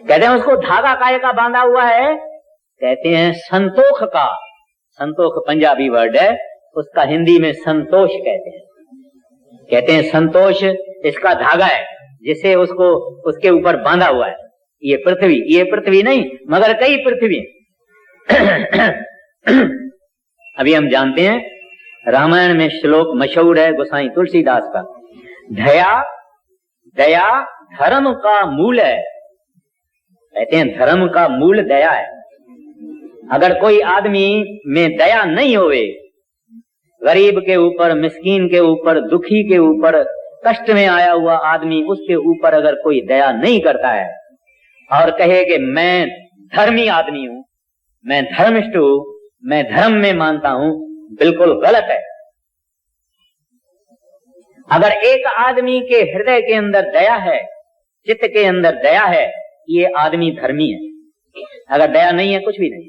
Speaker 1: कहते हैं उसको धागा काय का बांधा हुआ है। कहते हैं संतोख का, संतोख पंजाबी वर्ड है, उसका हिंदी में संतोष कहते हैं। कहते हैं संतोष इसका धागा है जिसे उसको उसके ऊपर बांधा हुआ है। ये पृथ्वी नहीं मगर कई पृथ्वी। अभी हम जानते हैं रामायण में श्लोक मशहूर है गोसाई तुलसीदास का, दया धर्म का मूल है। कहते हैं धर्म का मूल दया है। अगर कोई आदमी में दया नहीं होवे, गरीब के ऊपर, मिस्कीन के ऊपर, दुखी के ऊपर, कष्ट में आया हुआ आदमी, उसके ऊपर अगर कोई दया नहीं करता है और कहे कि मैं धर्मी आदमी हूं, मैं धर्मिष्ठ हूं, मैं धर्म में मानता हूं, बिल्कुल गलत है। अगर एक आदमी के हृदय के अंदर दया है, चित्त के अंदर दया है, ये आदमी धर्मी है। अगर दया नहीं है, कुछ भी नहीं।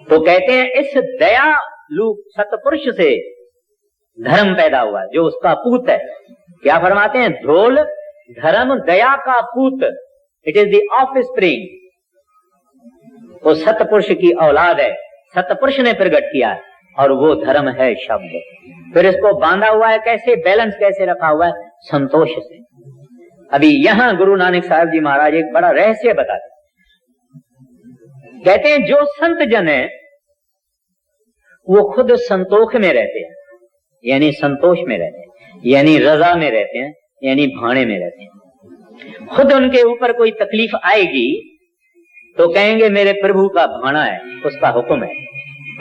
Speaker 1: तो कहते हैं इस दयालु सतपुरुष से धर्म पैदा हुआ, जो उसका पूत है। क्या फरमाते हैं? ढोल धर्म दया का पूत, इट इज द ऑफस्प्रिंग। वो सतपुरुष की औलाद है, सतपुरुष ने प्रकट किया है, और वो धर्म है शब्द। फिर इसको बांधा हुआ है कैसे, बैलेंस कैसे रखा हुआ है? संतोष से। अभी यहां गुरु नानक साहब जी महाराज एक बड़ा रहस्य बताते, कहते हैं जो संत जन है वो खुद संतोष में रहते हैं, यानी संतोष में रहते हैं, यानी रजा में रहते हैं, यानी भाणे में रहते हैं। खुद उनके ऊपर कोई तकलीफ आएगी तो कहेंगे मेरे प्रभु का भाणा है, उसका हुक्म है,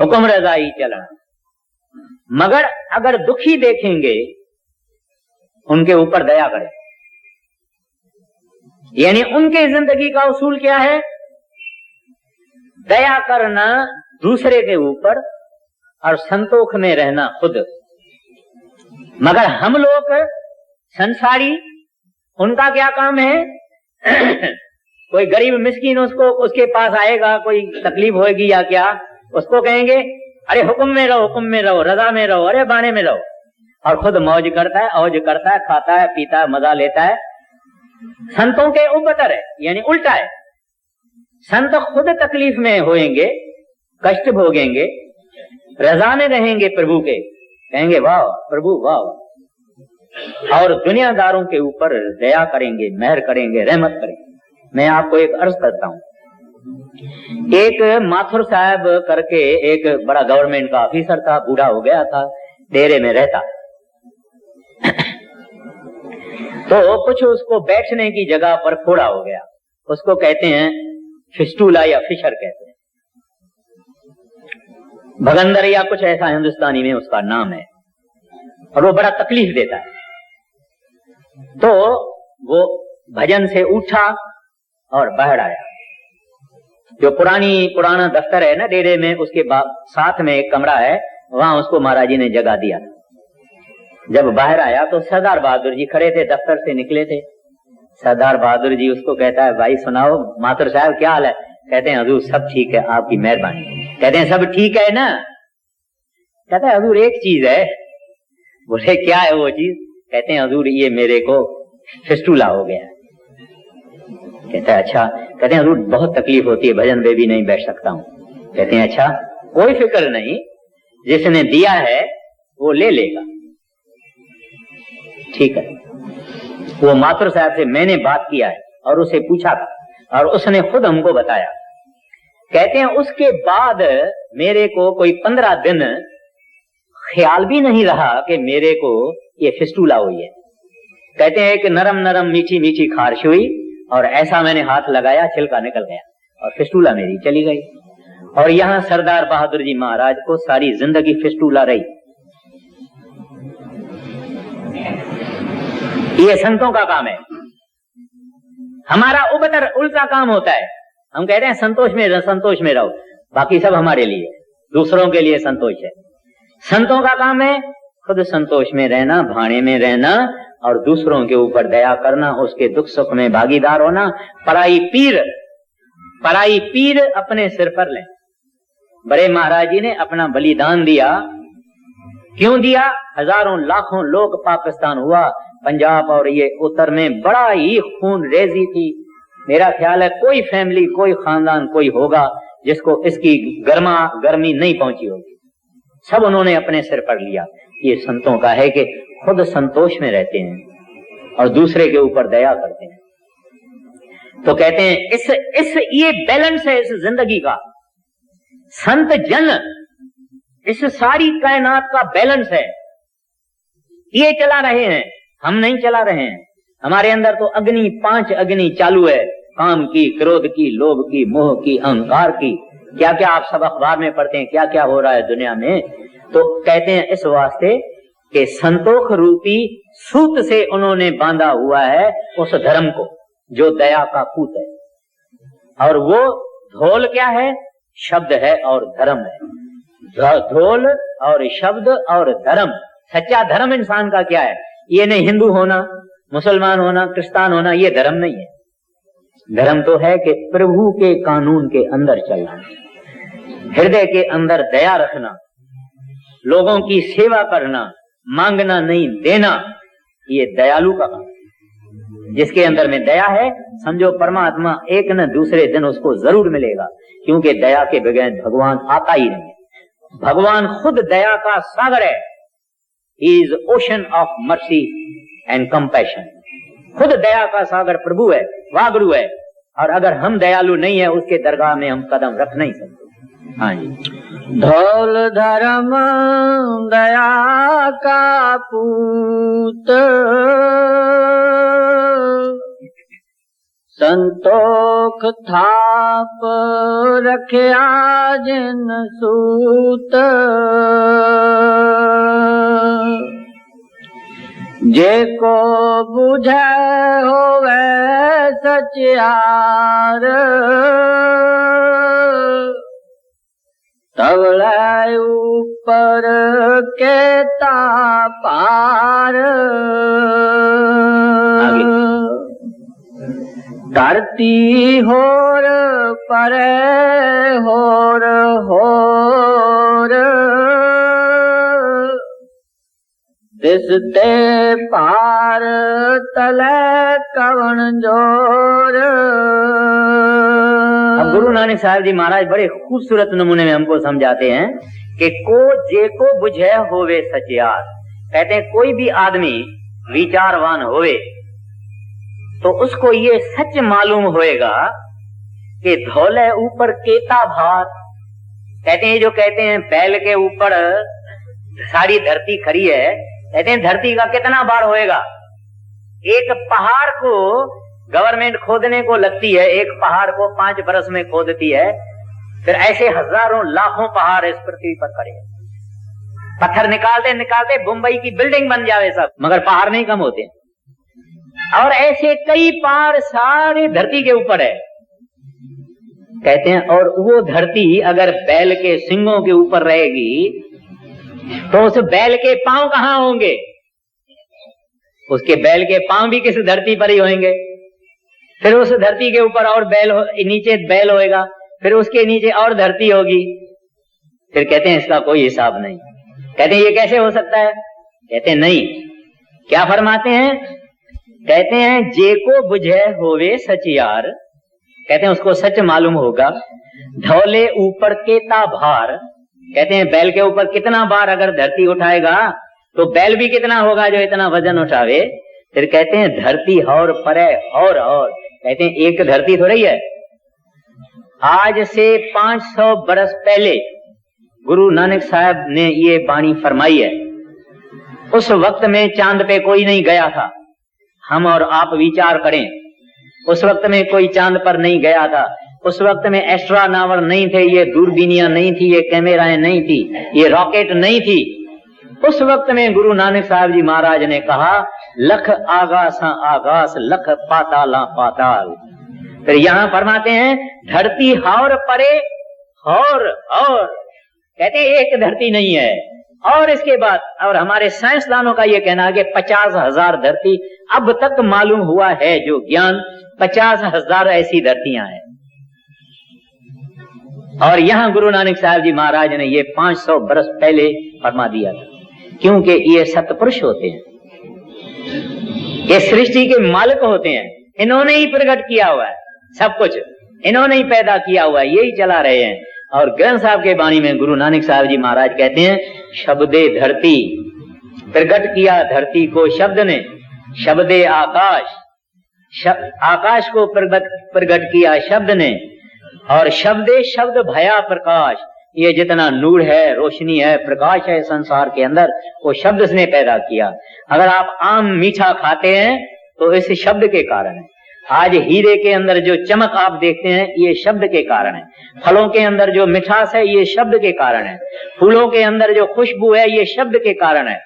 Speaker 1: हुक्म रजा ही चलना। मगर अगर दुखी देखेंगे उनके ऊपर दया करें, यानी उनके जिंदगी का उसूल क्या है? दया करना दूसरे के ऊपर और संतोष में रहना खुद। मगर हम लोग संसारी, उनका क्या काम है? कोई गरीब मिस्कीन उसको उसके पास आएगा, कोई तकलीफ होगी या क्या, उसको कहेंगे अरे हुक्म में रहो, हुक्म में रहो, रजा में रहो, अरे बाणे में रहो, और खुद मौज करता है, औज करता है, खाता है, पीता है, मजा लेता है। संतों के उपतर है, यानी उल्टा है। संत खुद तकलीफ में होएंगे, कष्ट भोगेंगे, रजा में रहेंगे प्रभु के, कहेंगे वाह प्रभु वाह, और दुनियादारों के ऊपर दया करेंगे, मेहर करेंगे, रहमत करेंगे। मैं आपको एक अर्ज करता हूं। एक माथुर साहब करके एक बड़ा गवर्नमेंट का ऑफिसर था, बूढ़ा हो गया था, डेरे में रहता। तो कुछ उसको बैठने की जगह पर फोड़ा हो गया, उसको कहते हैं फिस्टूला या फिशर कहते हैं, भगंदर या कुछ ऐसा हिंदुस्तानी में उसका नाम है, और वो बड़ा तकलीफ देता है। तो वो भजन से उठा और बाहर आया। जो पुराना दफ्तर है ना डेरे में, उसके साथ में एक कमरा है, वहां उसको महाराज जी ने जगह दिया। जब बाहर आया तो सरदार बहादुर जी खड़े थे, दफ्तर से निकले थे। सरदार बहादुर जी उसको कहता है भाई सुनाओ माथुर साहब क्या हाल है? कहते हैं हजूर सब ठीक है, आपकी मेहरबानी। कहते हैं सब ठीक है ना? कहता है हजूर एक चीज है। बोले क्या है वो चीज? कहते हैं हजूर ये मेरे को फिस्टूला हो गया। कहता है अच्छा। कहते हैं हजूर बहुत तकलीफ होती है, भजन में भी नहीं बैठ सकता हूँ। कहते हैं अच्छा कोई फिक्र नहीं, जिसने दिया है वो ले लेगा। ठीक है। वो माथुर साहब से मैंने बात किया है और उसे पूछा था, और उसने खुद हमको बताया। कहते हैं उसके बाद मेरे को कोई 15 दिन ख्याल भी नहीं रहा कि मेरे को ये फिस्टूला हुई है। कहते हैं एक नरम नरम मीठी मीठी खारिश हुई, और ऐसा मैंने हाथ लगाया, छिलका निकल गया और फिस्टूला मेरी चली गई। और यहाँ सरदार बहादुर जी महाराज को सारी जिंदगी फिस्टूला रही। ये संतों का काम है। हमारा उबतर उल्टा काम होता है। हम कहते हैं संतोष में रहो, बाकी सब हमारे लिए, दूसरों के लिए संतोष है। संतों का काम है खुद संतोष में रहना, भाणे में रहना, और दूसरों के ऊपर दया करना, उसके दुख सुख में भागीदार होना। पराई पीर अपने सिर पर लें। बड़े महाराज जी ने अपना बलिदान दिया। क्यों दिया? हजारों लाखों लोग पाकिस्तान हुआ, पंजाब और ये उत्तर में बड़ा ही खून रेजी थी। मेरा ख्याल है कोई फैमिली, कोई खानदान कोई होगा जिसको इसकी गर्मी नहीं पहुंची होगी। सब उन्होंने अपने सिर पर लिया। ये संतों का है कि खुद संतोष में रहते हैं और दूसरे के ऊपर दया करते हैं। तो कहते हैं ये बैलेंस है इस जिंदगी का। संत जन इस सारी कायनात का बैलेंस है। ये चला रहे हैं, हम नहीं चला रहे हैं। हमारे अंदर तो 5 अग्नि चालू है, काम की, क्रोध की, लोभ की, मोह की, अहंकार की। क्या क्या आप सब अखबार में पढ़ते हैं, क्या क्या हो रहा है दुनिया में। तो कहते हैं इस वास्ते कि संतोष रूपी सूत से उन्होंने बांधा हुआ है उस धर्म को जो दया का पूत है। और वो ढोल क्या है? शब्द है और धर्म है। ढोल और शब्द और धर्म। सच्चा धर्म इंसान का क्या है? ये नहीं हिंदू होना, मुसलमान होना, क्रिस्तान होना, ये धर्म नहीं है। धर्म तो है कि प्रभु के कानून के अंदर चलना। हृदय के अंदर दया रखना, लोगों की सेवा करना, मांगना नहीं देना, ये दयालु का काम। जिसके अंदर में दया है, समझो परमात्मा एक न दूसरे दिन उसको जरूर मिलेगा, क्योंकि दया के बगैर भगवान आता ही नहीं। भगवान खुद दया का सागर है। He is ocean of mercy and compassion. खुद दया का सागर प्रभु है, वागड़ू है, और अगर हम दयालु नहीं है उसके दरगाह में हम कदम रख नहीं सकते। हाँ जी।
Speaker 2: धौल धर्म दया का पूत, संतोख थाप रखया जिन सूत, जेको बुझे होवे सचियार, तवले ऊपर केता पार, धरती होर परे होर होर, दिसते पार तले कवन जोर।
Speaker 1: अब गुरु नानक साहब जी महाराज बड़े खूबसूरत नमूने में हमको समझाते हैं कि को जे को बुझे होवे सचियार। कहते हैं कोई भी आदमी विचारवान होवे तो उसको ये सच मालूम होएगा कि धौले ऊपर केता भार। कहते हैं जो कहते हैं बैल के ऊपर सारी धरती खड़ी है, कहते हैं धरती का कितना भार होएगा। एक पहाड़ को गवर्नमेंट खोदने को लगती है, एक पहाड़ को 5 बरस में खोदती है, फिर ऐसे हजारों लाखों पहाड़ इस पृथ्वी पर खड़े हैं। पत्थर निकालते निकालते मुंबई की बिल्डिंग बन जावे सब, मगर पहाड़ नहीं कम होते। और ऐसे कई पहाड़ सारे धरती के ऊपर है। कहते हैं और वो धरती अगर बैल के सिंगों के ऊपर रहेगी तो उस बैल के पांव कहां होंगे? उसके बैल के पांव भी किस धरती पर ही होंगे। फिर उस धरती के ऊपर और बैल नीचे बैल होएगा, फिर उसके नीचे और धरती होगी। फिर कहते हैं इसका कोई हिसाब नहीं। कहते हैं ये कैसे हो सकता है? कहते हैं नहीं। क्या फरमाते हैं? कहते हैं जे को बुझे होवे सचियार। कहते हैं उसको सच मालूम होगा। धौले ऊपर केता भार। कहते हैं बैल के ऊपर कितना भार अगर धरती उठाएगा तो बैल भी कितना होगा जो इतना वजन उठावे। फिर कहते हैं धरती और परे और कहते हैं एक धरती थोड़ी है। आज से 500 बरस पहले गुरु नानक साहब ने ये वाणी फरमाई है। उस वक्त में चांद पे कोई नहीं गया था। हम और आप विचार करें, उस वक्त में कोई चांद पर नहीं गया था। उस वक्त में एस्ट्रोनॉवर नहीं थे, ये दूरबीनियां नहीं थी, ये कैमराएं नहीं थी, ये रॉकेट नहीं थी। उस वक्त में गुरु नानक साहब जी महाराज ने कहा लख आगासा आगास लख पाताला पाताल। फिर यहाँ फरमाते हैं धरती और परे और कहते हैं एक धरती नहीं है। और इसके बाद और हमारे साइंसदानों का ये कहना है कि 50,000 धरती अब तक मालूम हुआ है, जो ज्ञान 50,000 ऐसी धरतियां हैं। और यहाँ गुरु नानक साहब जी महाराज ने ये 500 बरस पहले फरमा दिया था, क्योंकि ये सतपुरुष होते हैं, ये सृष्टि के मालिक होते हैं। इन्होंने ही प्रकट किया हुआ है सब कुछ, इन्होंने ही पैदा किया हुआ है, यही चला रहे हैं। और ग्रंथ साहब के वाणी में गुरु नानक साहब जी महाराज कहते हैं शब्दे धरती, प्रकट किया धरती को शब्द ने, शब्दे आकाश, आकाश को प्रकट किया शब्द ने, और शब्दे शब्द भया प्रकाश। ये जितना नूर है, रोशनी है, प्रकाश है संसार के अंदर, वो शब्द ने पैदा किया। अगर आप आम मीठा खाते हैं तो इस शब्द के कारण है। आज हीरे के अंदर जो चमक आप देखते हैं ये शब्द के कारण है। फलों के अंदर जो मिठास है ये शब्द के कारण है। फूलों के अंदर जो खुशबू है ये शब्द के कारण है।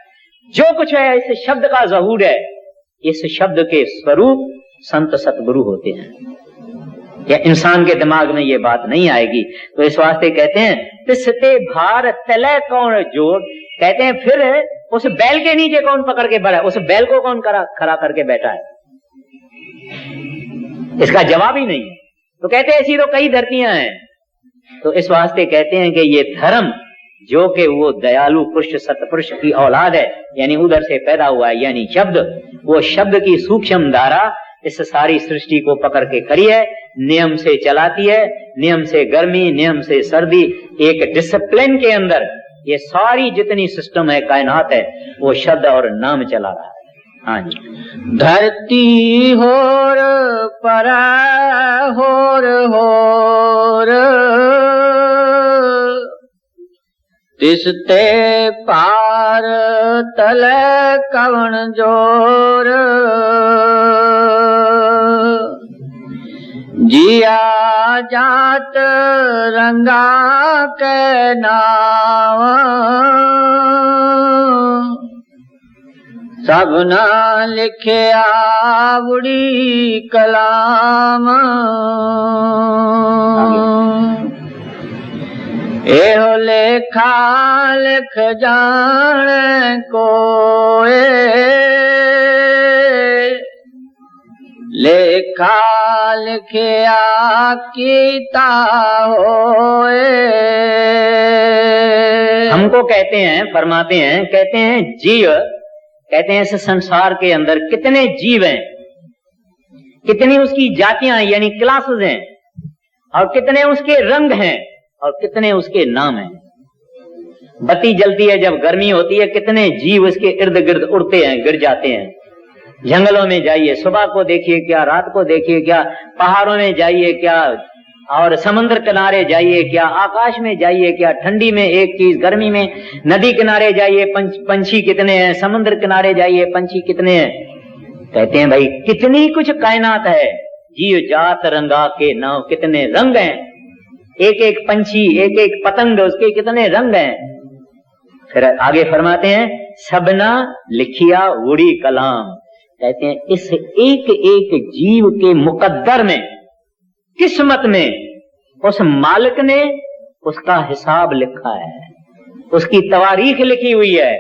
Speaker 1: जो कुछ है इस शब्द का ज़हूर है। इस शब्द के स्वरूप संत सतगुरु होते हैं। या इंसान के दिमाग में ये बात नहीं आएगी। तो इस वास्ते कहते हैं तिसते भार तले कौन जोड़। कहते हैं फिर उस बैल के नीचे कौन पकड़ के बैठा है, उस बैल को कौन खड़ा करके बैठा है, इसका जवाब ही नहीं है। तो कहते हैं ऐसी तो कई धरतियां हैं, तो इस वास्ते कहते हैं कि ये धर्म जो कि वो दयालु पुरुष सतपुरुष की औलाद है, यानी उधर से पैदा हुआ है, यानी शब्द, वो शब्द की सूक्ष्म धारा इस सारी सृष्टि को पकड़ के खड़ी है, नियम से चलाती है, नियम से गर्मी, नियम से सर्दी, एक डिसिप्लिन के अंदर ये सारी जितनी सिस्टम है, कायनात है, वो शब्द और नाम चला रहा है। हाँ जी।
Speaker 2: धरती होर पर होर होर, तिसते पार तले कवण जोर, जिया जात रंगा के नाव, सबना लिखिया बुढ़ी कलाम, एहो लेखा लिख जान कोए, लेखा लिखिया कीता होए।
Speaker 1: हमको कहते हैं, फरमाते हैं, कहते हैं जीव, कहते हैं इस संसार के अंदर कितने जीव हैं, कितनी उसकी जातियां यानी क्लासेस हैं, और कितने उसके रंग हैं, और कितने उसके नाम हैं। बत्ती जलती है जब गर्मी होती है, कितने जीव उसके इर्द गिर्द उड़ते हैं, गिर जाते हैं। जंगलों में जाइए, सुबह को देखिए क्या, रात को देखिए क्या, पहाड़ों में जाइए क्या, और समुद्र किनारे जाइए क्या, आकाश में जाइए क्या, ठंडी में एक चीज, गर्मी में नदी किनारे जाइए पंछी कितने हैं, समुद्र किनारे जाइए पंछी कितने हैं। कहते हैं भाई कितनी कुछ कायनात है, जीव जात रंगा के नाव, कितने रंग हैं, एक एक पंछी, एक एक पतंग, उसके कितने रंग हैं। फिर आगे फरमाते हैं सबना लिखिया उड़ी कलाम, कहते हैं इस एक एक जीव के मुकद्दर में, किस्मत में उस मालिक ने उसका हिसाब लिखा है, उसकी तवारीख लिखी हुई है।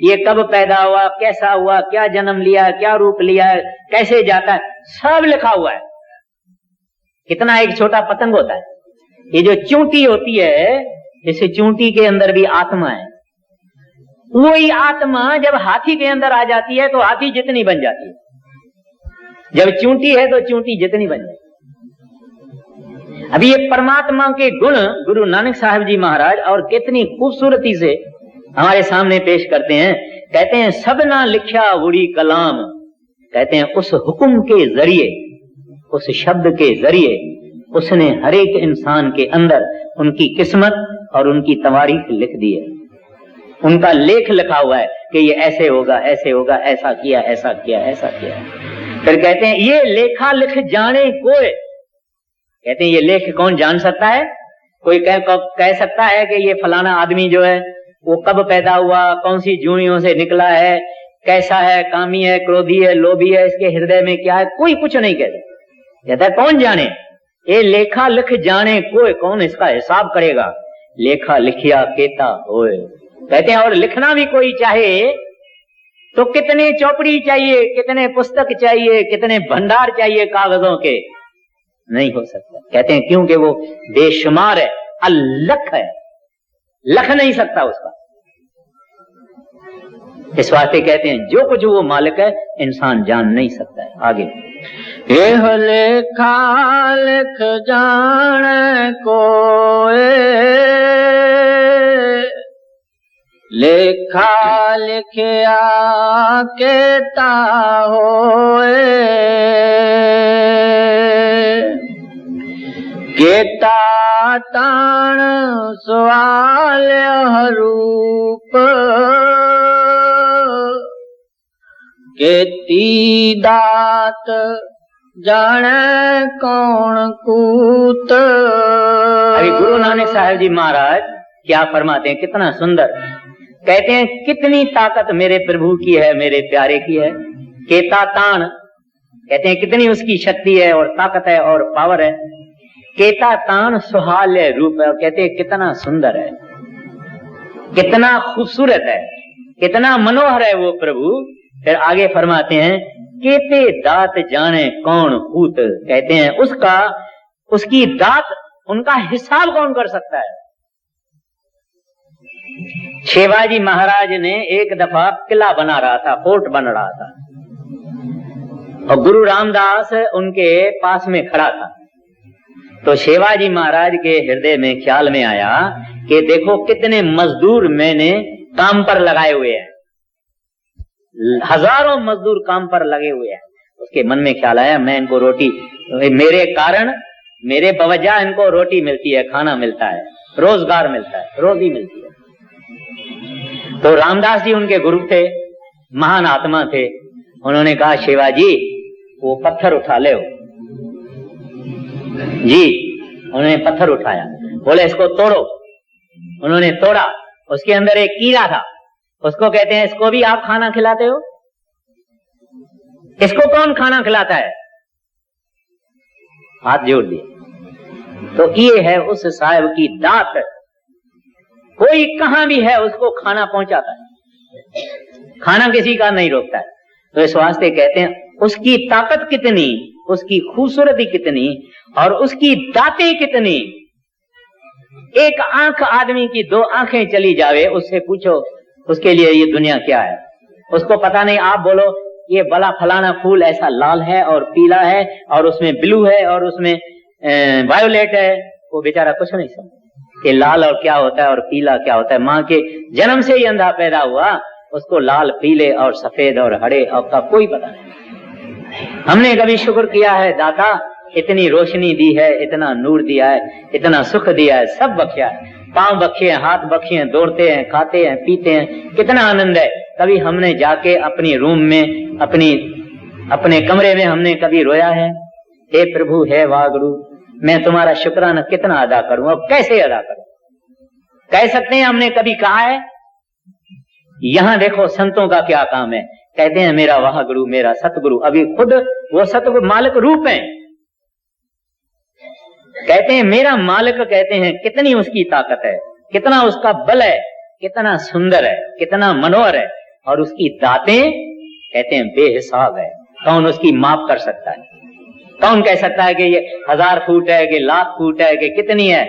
Speaker 1: ये कब पैदा हुआ, कैसा हुआ, क्या जन्म लिया, क्या रूप लिया, कैसे जाता है, सब लिखा हुआ है। कितना एक छोटा पतंग होता है, ये जो चूंटी होती है, इस चूंटी के अंदर भी आत्मा है। वही आत्मा जब हाथी के अंदर आ जाती है तो हाथी जितनी बन जाती है, जब चूंटी है तो चूंटी जितनी बन जाती है। अभी ये परमात्मा के गुण गुरु नानक साहब जी महाराज और कितनी खूबसूरती से हमारे सामने पेश करते हैं। कहते हैं सबना लिखा उड़ी कलाम, कहते हैं उस हुक्म के जरिए, उस शब्द के जरिए उसने हर एक इंसान के अंदर उनकी किस्मत और उनकी तवारीख लिख दी है, उनका लेख लिखा हुआ है कि ये ऐसे होगा, ऐसे होगा, ऐसा किया, ऐसा किया, ऐसा किया। फिर कहते हैं ये लेखा लिख जाने कोई, कहते हैं ये लेख कौन जान सकता है? कोई कह सकता है कि ये फलाना आदमी जो है वो कब पैदा हुआ, कौन सी जूनियों से निकला है, कैसा है, कामी है, क्रोधी है, लोभी है, इसके हृदय में क्या है, कोई कुछ नहीं कहता। कहता है कौन जाने, ये लेखा लिख जाने कोई, कौन इसका हिसाब करेगा। लेखा लिखिया केता होए, कहते हैं और लिखना भी कोई चाहे तो कितने चौपड़ी चाहिए, कितने पुस्तक चाहिए, कितने भंडार चाहिए कागजों के, नहीं हो सकता। कहते हैं क्योंकि वो बेशुमार है, अलख है, लख नहीं सकता उसका। इस वास्ते कहते हैं जो कुछ वो मालिक है इंसान जान नहीं सकता है। आगे
Speaker 2: एह लेखा लिख जान कोए, लेखा लिखिया केता होए, केता ताण सवाल हरूप, केती दात जाने कौन कूत।
Speaker 1: अभी गुरु नानक साहब जी महाराज क्या फरमाते हैं, कितना सुंदर। कहते हैं कितनी ताकत मेरे प्रभु की है, मेरे प्यारे की है। केता ताण, कहते हैं कितनी उसकी शक्ति है और ताकत है और पावर है। केता ताण सुहाल्य रूप है, और कहते हैं कितना सुंदर है, कितना खूबसूरत है, कितना मनोहर है वो प्रभु। फिर आगे फरमाते हैं केते दात जाने कौन कूत, कहते हैं उसका, उसकी दात उनका हिसाब कौन कर सकता है। शिवाजी महाराज ने एक दफा किला बना रहा था, फोर्ट बन रहा था, और गुरु रामदास उनके पास में खड़ा था। तो शिवाजी महाराज के हृदय में ख्याल में आया कि देखो कितने मजदूर मैंने काम पर लगाए हुए हैं, हजारों मजदूर काम पर लगे हुए हैं। उसके मन में ख्याल आया मैं इनको रोटी, मेरे कारण, मेरे बवजह इनको रोटी मिलती है, खाना मिलता है, रोजगार मिलता है, रोजी मिलती है। तो रामदास जी उनके गुरु थे, महान आत्मा थे। उन्होंने कहा शिवाजी वो पत्थर उठा ले जी। उन्होंने पत्थर उठाया, बोले इसको तोड़ो। उन्होंने तोड़ा, उसके अंदर एक कीड़ा था। उसको कहते हैं इसको भी आप खाना खिलाते हो? इसको कौन खाना खिलाता है? हाथ जोड़ दिए। तो ये है उस साहिब की दात, कोई कहां भी है उसको खाना पहुंचाता है, खाना किसी का नहीं रोकता है। तो इस वास्ते कहते हैं उसकी ताकत कितनी, उसकी खूबसूरती कितनी, और उसकी दातें कितनी। एक आंख आदमी की, दो आंखें चली जावे, उससे पूछो उसके लिए ये दुनिया क्या है, उसको पता नहीं। आप बोलो ये बला फलाना फूल ऐसा लाल है और पीला है और उसमें ब्लू है और उसमें वायोलेट है, वो बेचारा कुछ नहीं समझ कि लाल और क्या होता है और पीला क्या होता है। माँ के जन्म से ही अंधा पैदा हुआ, उसको लाल पीले और सफेद और हरे और का कोई पता नहीं। हमने कभी शुक्र किया है दाता इतनी रोशनी दी है, इतना नूर दिया है, इतना सुख दिया है, सब बख्शा है, पांव बख्शे हैं, हाथ बख्शे हैं, दौड़ते हैं, खाते हैं, पीते हैं, कितना आनंद है। कभी हमने जाके अपनी रूम में, अपने कमरे में हमने कभी रोया है? हे प्रभु, हे वागुरु, मैं तुम्हारा शुक्राना कितना अदा करूं, अब कैसे अदा करूं? कह सकते हैं हमने कभी कहा है? यहां देखो संतों का क्या काम है, कहते हैं मेरा वाह गुरु, मेरा सतगुरु। अभी खुद वो सतगुरु मालिक रूप है, कहते हैं मेरा मालिक, कहते हैं कितनी उसकी ताकत है, कितना उसका बल है, कितना सुंदर है, कितना मनोहर है, और उसकी दातें कहते हैं बेहिसाब है। कौन उसकी माप कर सकता है? कौन कह सकता है कि ये 1000 फुट है कि लाख फुट है कि कितनी है?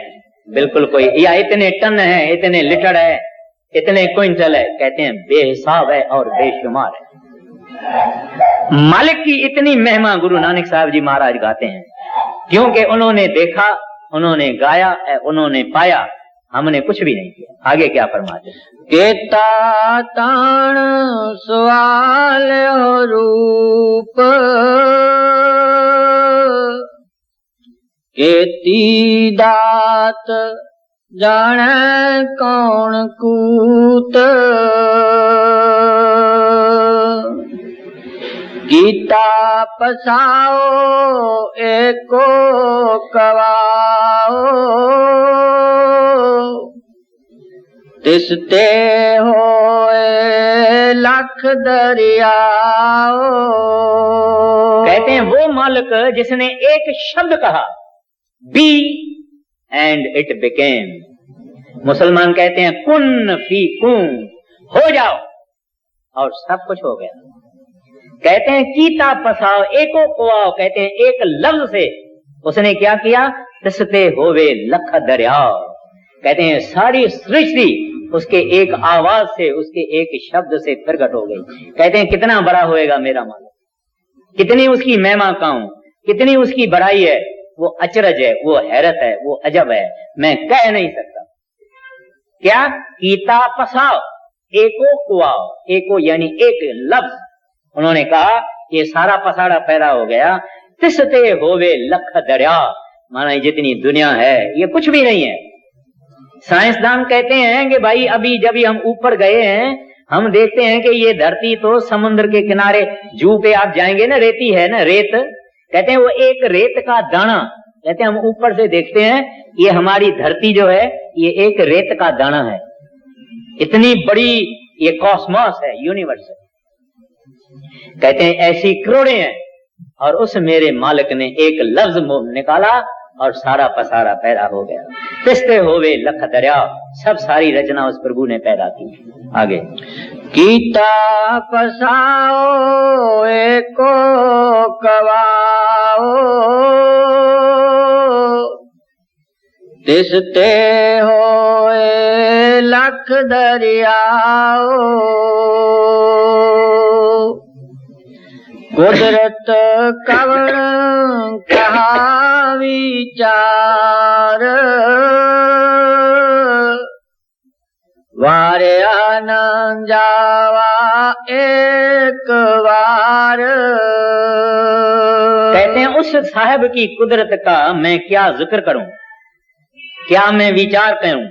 Speaker 1: बिल्कुल कोई, या इतने टन है, इतने लीटर है, इतने क्विंटल है, कहते हैं बेहिसाब है और बेशुमार है। मालिक की इतनी महिमा गुरु नानक साहब जी महाराज गाते हैं, क्योंकि उन्होंने देखा, उन्होंने गाया, उन्होंने पाया, हमने कुछ भी नहीं किया। आगे क्या फरमाते हैं?
Speaker 2: केता ताण सवाल रूप, केती दात जाने कौन कूत, गीता पसाओ एको कवाओ, तिसते होए लख दरियाओ।
Speaker 1: कहते हैं वो मालिक जिसने एक शब्द कहा, बी एंड इट बिकेम। मुसलमान कहते हैं कुन फी कुन, हो जाओ, और सब कुछ हो गया। कहते हैं कीता पसाओ एको कुआओ, कहते हैं एक लफ्ज से उसने क्या किया? तिसते होवे लख दरियाओ। कहते हैं सारी सृष्टि उसके एक आवाज से, उसके एक शब्द से प्रकट हो गई। कहते हैं कितना बड़ा होएगा मेरा मालिक, कितनी उसकी महिमा कहूं, कितनी उसकी बड़ाई है, वो अचरज है, वो हैरत है, वो अजब है, मैं कह नहीं सकता। क्या? कीता पसाओ एको कुआओ, एको यानी एक लफ्ज। उन्होंने कहा ये सारा पसाड़ा पैदा हो गया। तिसते होवे लख दरिया, माना जितनी दुनिया है ये कुछ भी नहीं है। साइंसदान कहते हैं कि भाई अभी जब हम ऊपर गए हैं, हम देखते हैं कि ये धरती तो समुद्र के किनारे, जू पे आप जाएंगे ना, रेती है ना, रेत, कहते हैं वो एक रेत का दाना, कहते हैं हम ऊपर से देखते हैं ये हमारी धरती जो है ये एक रेत का दाना है। इतनी बड़ी ये कॉस्मोस है, यूनिवर्स है। कहते हैं ऐसी करोड़ें हैं, और उस मेरे मालिक ने एक लफ्ज मुंह निकाला और सारा पसारा पैदा हो गया। तिसते होवे लख दरिया, सब सारी रचना उस प्रभु ने पैदा की। आगे
Speaker 2: कीता पसाओ एको कवाओ, तिसते होए लख दरियाओ कुदरत कवण कहा विचार वारे आनंद जावा एक बार।
Speaker 1: कहते हैं उस साहब की कुदरत का मैं क्या जिक्र करूं, क्या मैं विचार करूं,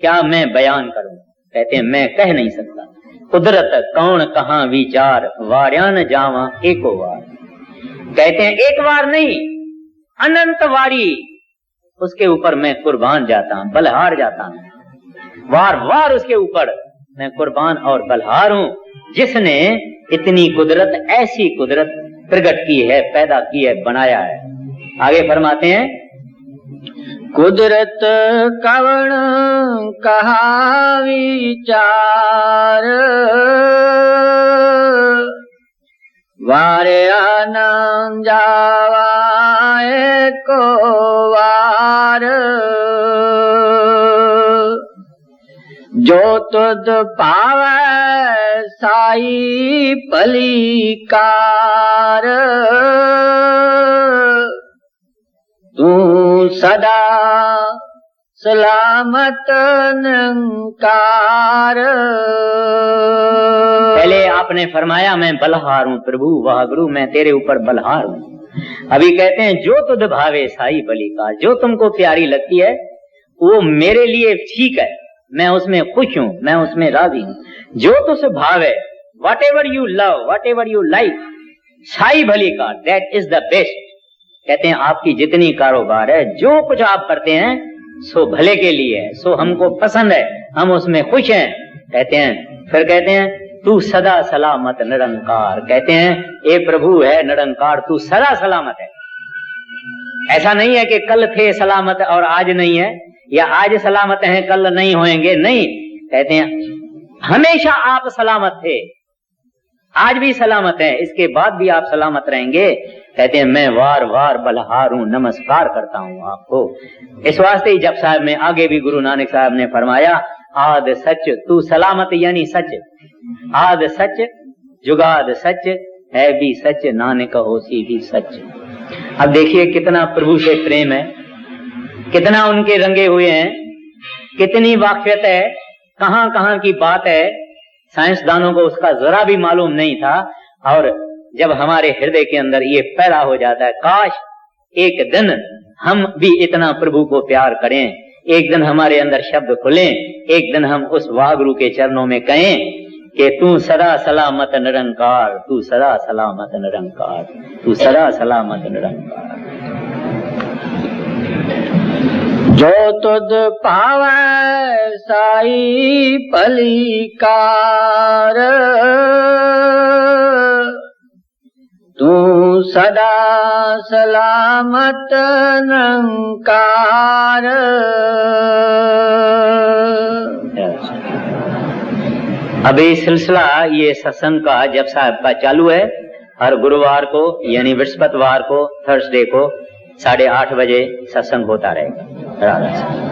Speaker 1: क्या मैं बयान करूं। कहते हैं मैं कह नहीं सकता। कुदरत कौन कहां विचार वार्यान जावा एको बार। कहते हैं एक बार नहीं, अनंत वारी उसके ऊपर मैं कुर्बान जाता हूं, बलहार जाता हूं। वार वार उसके ऊपर मैं कुर्बान और बलहार हूं, जिसने इतनी कुदरत, ऐसी कुदरत प्रकट की है, पैदा की है, बनाया है। आगे फरमाते हैं
Speaker 2: कुदरत कवण कहा विचार वारे आनंद जावा एको वार। जो तुद पावै साई पलीकार तू सदा सलामत निरंकार।
Speaker 1: पहले आपने फरमाया मैं बलहार हूं प्रभु, वाह गुरु मैं तेरे ऊपर बलहार हूं। अभी कहते हैं जो तुद भावे साई बलिकार, जो तुमको प्यारी लगती है वो मेरे लिए ठीक है, मैं उसमें खुश हूं, मैं उसमें राजी हूं। जो तुझ भावे, whatever you love, whatever you like, Sai भलीकार, दैट इज द बेस्ट। कहते हैं आपकी जितनी कारोबार है, जो कुछ आप करते हैं सो भले के लिए है, सो हमको पसंद है, हम उसमें खुश हैं। कहते हैं फिर कहते हैं तू सदा सलामत निरंकार। कहते हैं ए प्रभु है निरंकार, तू सदा सलामत है। ऐसा नहीं है कि कल थे सलामत और आज नहीं है, या आज सलामत हैं कल नहीं होंगे, नहीं। कहते हैं हमेशा आप सलामत थे, आज भी सलामत है, इसके बाद भी आप सलामत रहेंगे। कहते हैं मैं वार वार बलहार हूं, नमस्कार करता हूं आपको। इस वास्ते ही जप साहब में आगे भी गुरु नानक साहब ने फरमाया आद सच तू सलामत, यानी सच, आद सच जुगाद सच है भी सच, नानक होसी भी सच। अब देखिए कितना प्रभु से प्रेम है, कितना उनके रंगे हुए हैं, कितनी वाक़ियत है, कहां कहां की बात है। साइंसदानों को उसका जरा भी मालूम नहीं था, और जब हमारे हृदय के अंदर ये पैदा हो जाता है, काश एक दिन हम भी इतना प्रभु को प्यार करें, एक दिन हमारे अंदर शब्द खुलें, एक दिन हम उस वाहगुरु के चरणों में कहें कि तू सदा सलामत निरंकार, तू सदा सलामत निरंकार, तू सदा सलामत निरंकार।
Speaker 2: जो तुद पावै साई पलीकार तू सदा सलामत निरंकार।
Speaker 1: अब ये सिलसिला, ये सत्संग का जप साहब का चालू है। हर गुरुवार को यानी बृहस्पतिवार को, थर्सडे को 8:30 बजे सत्संग होता रहेगा। राधा।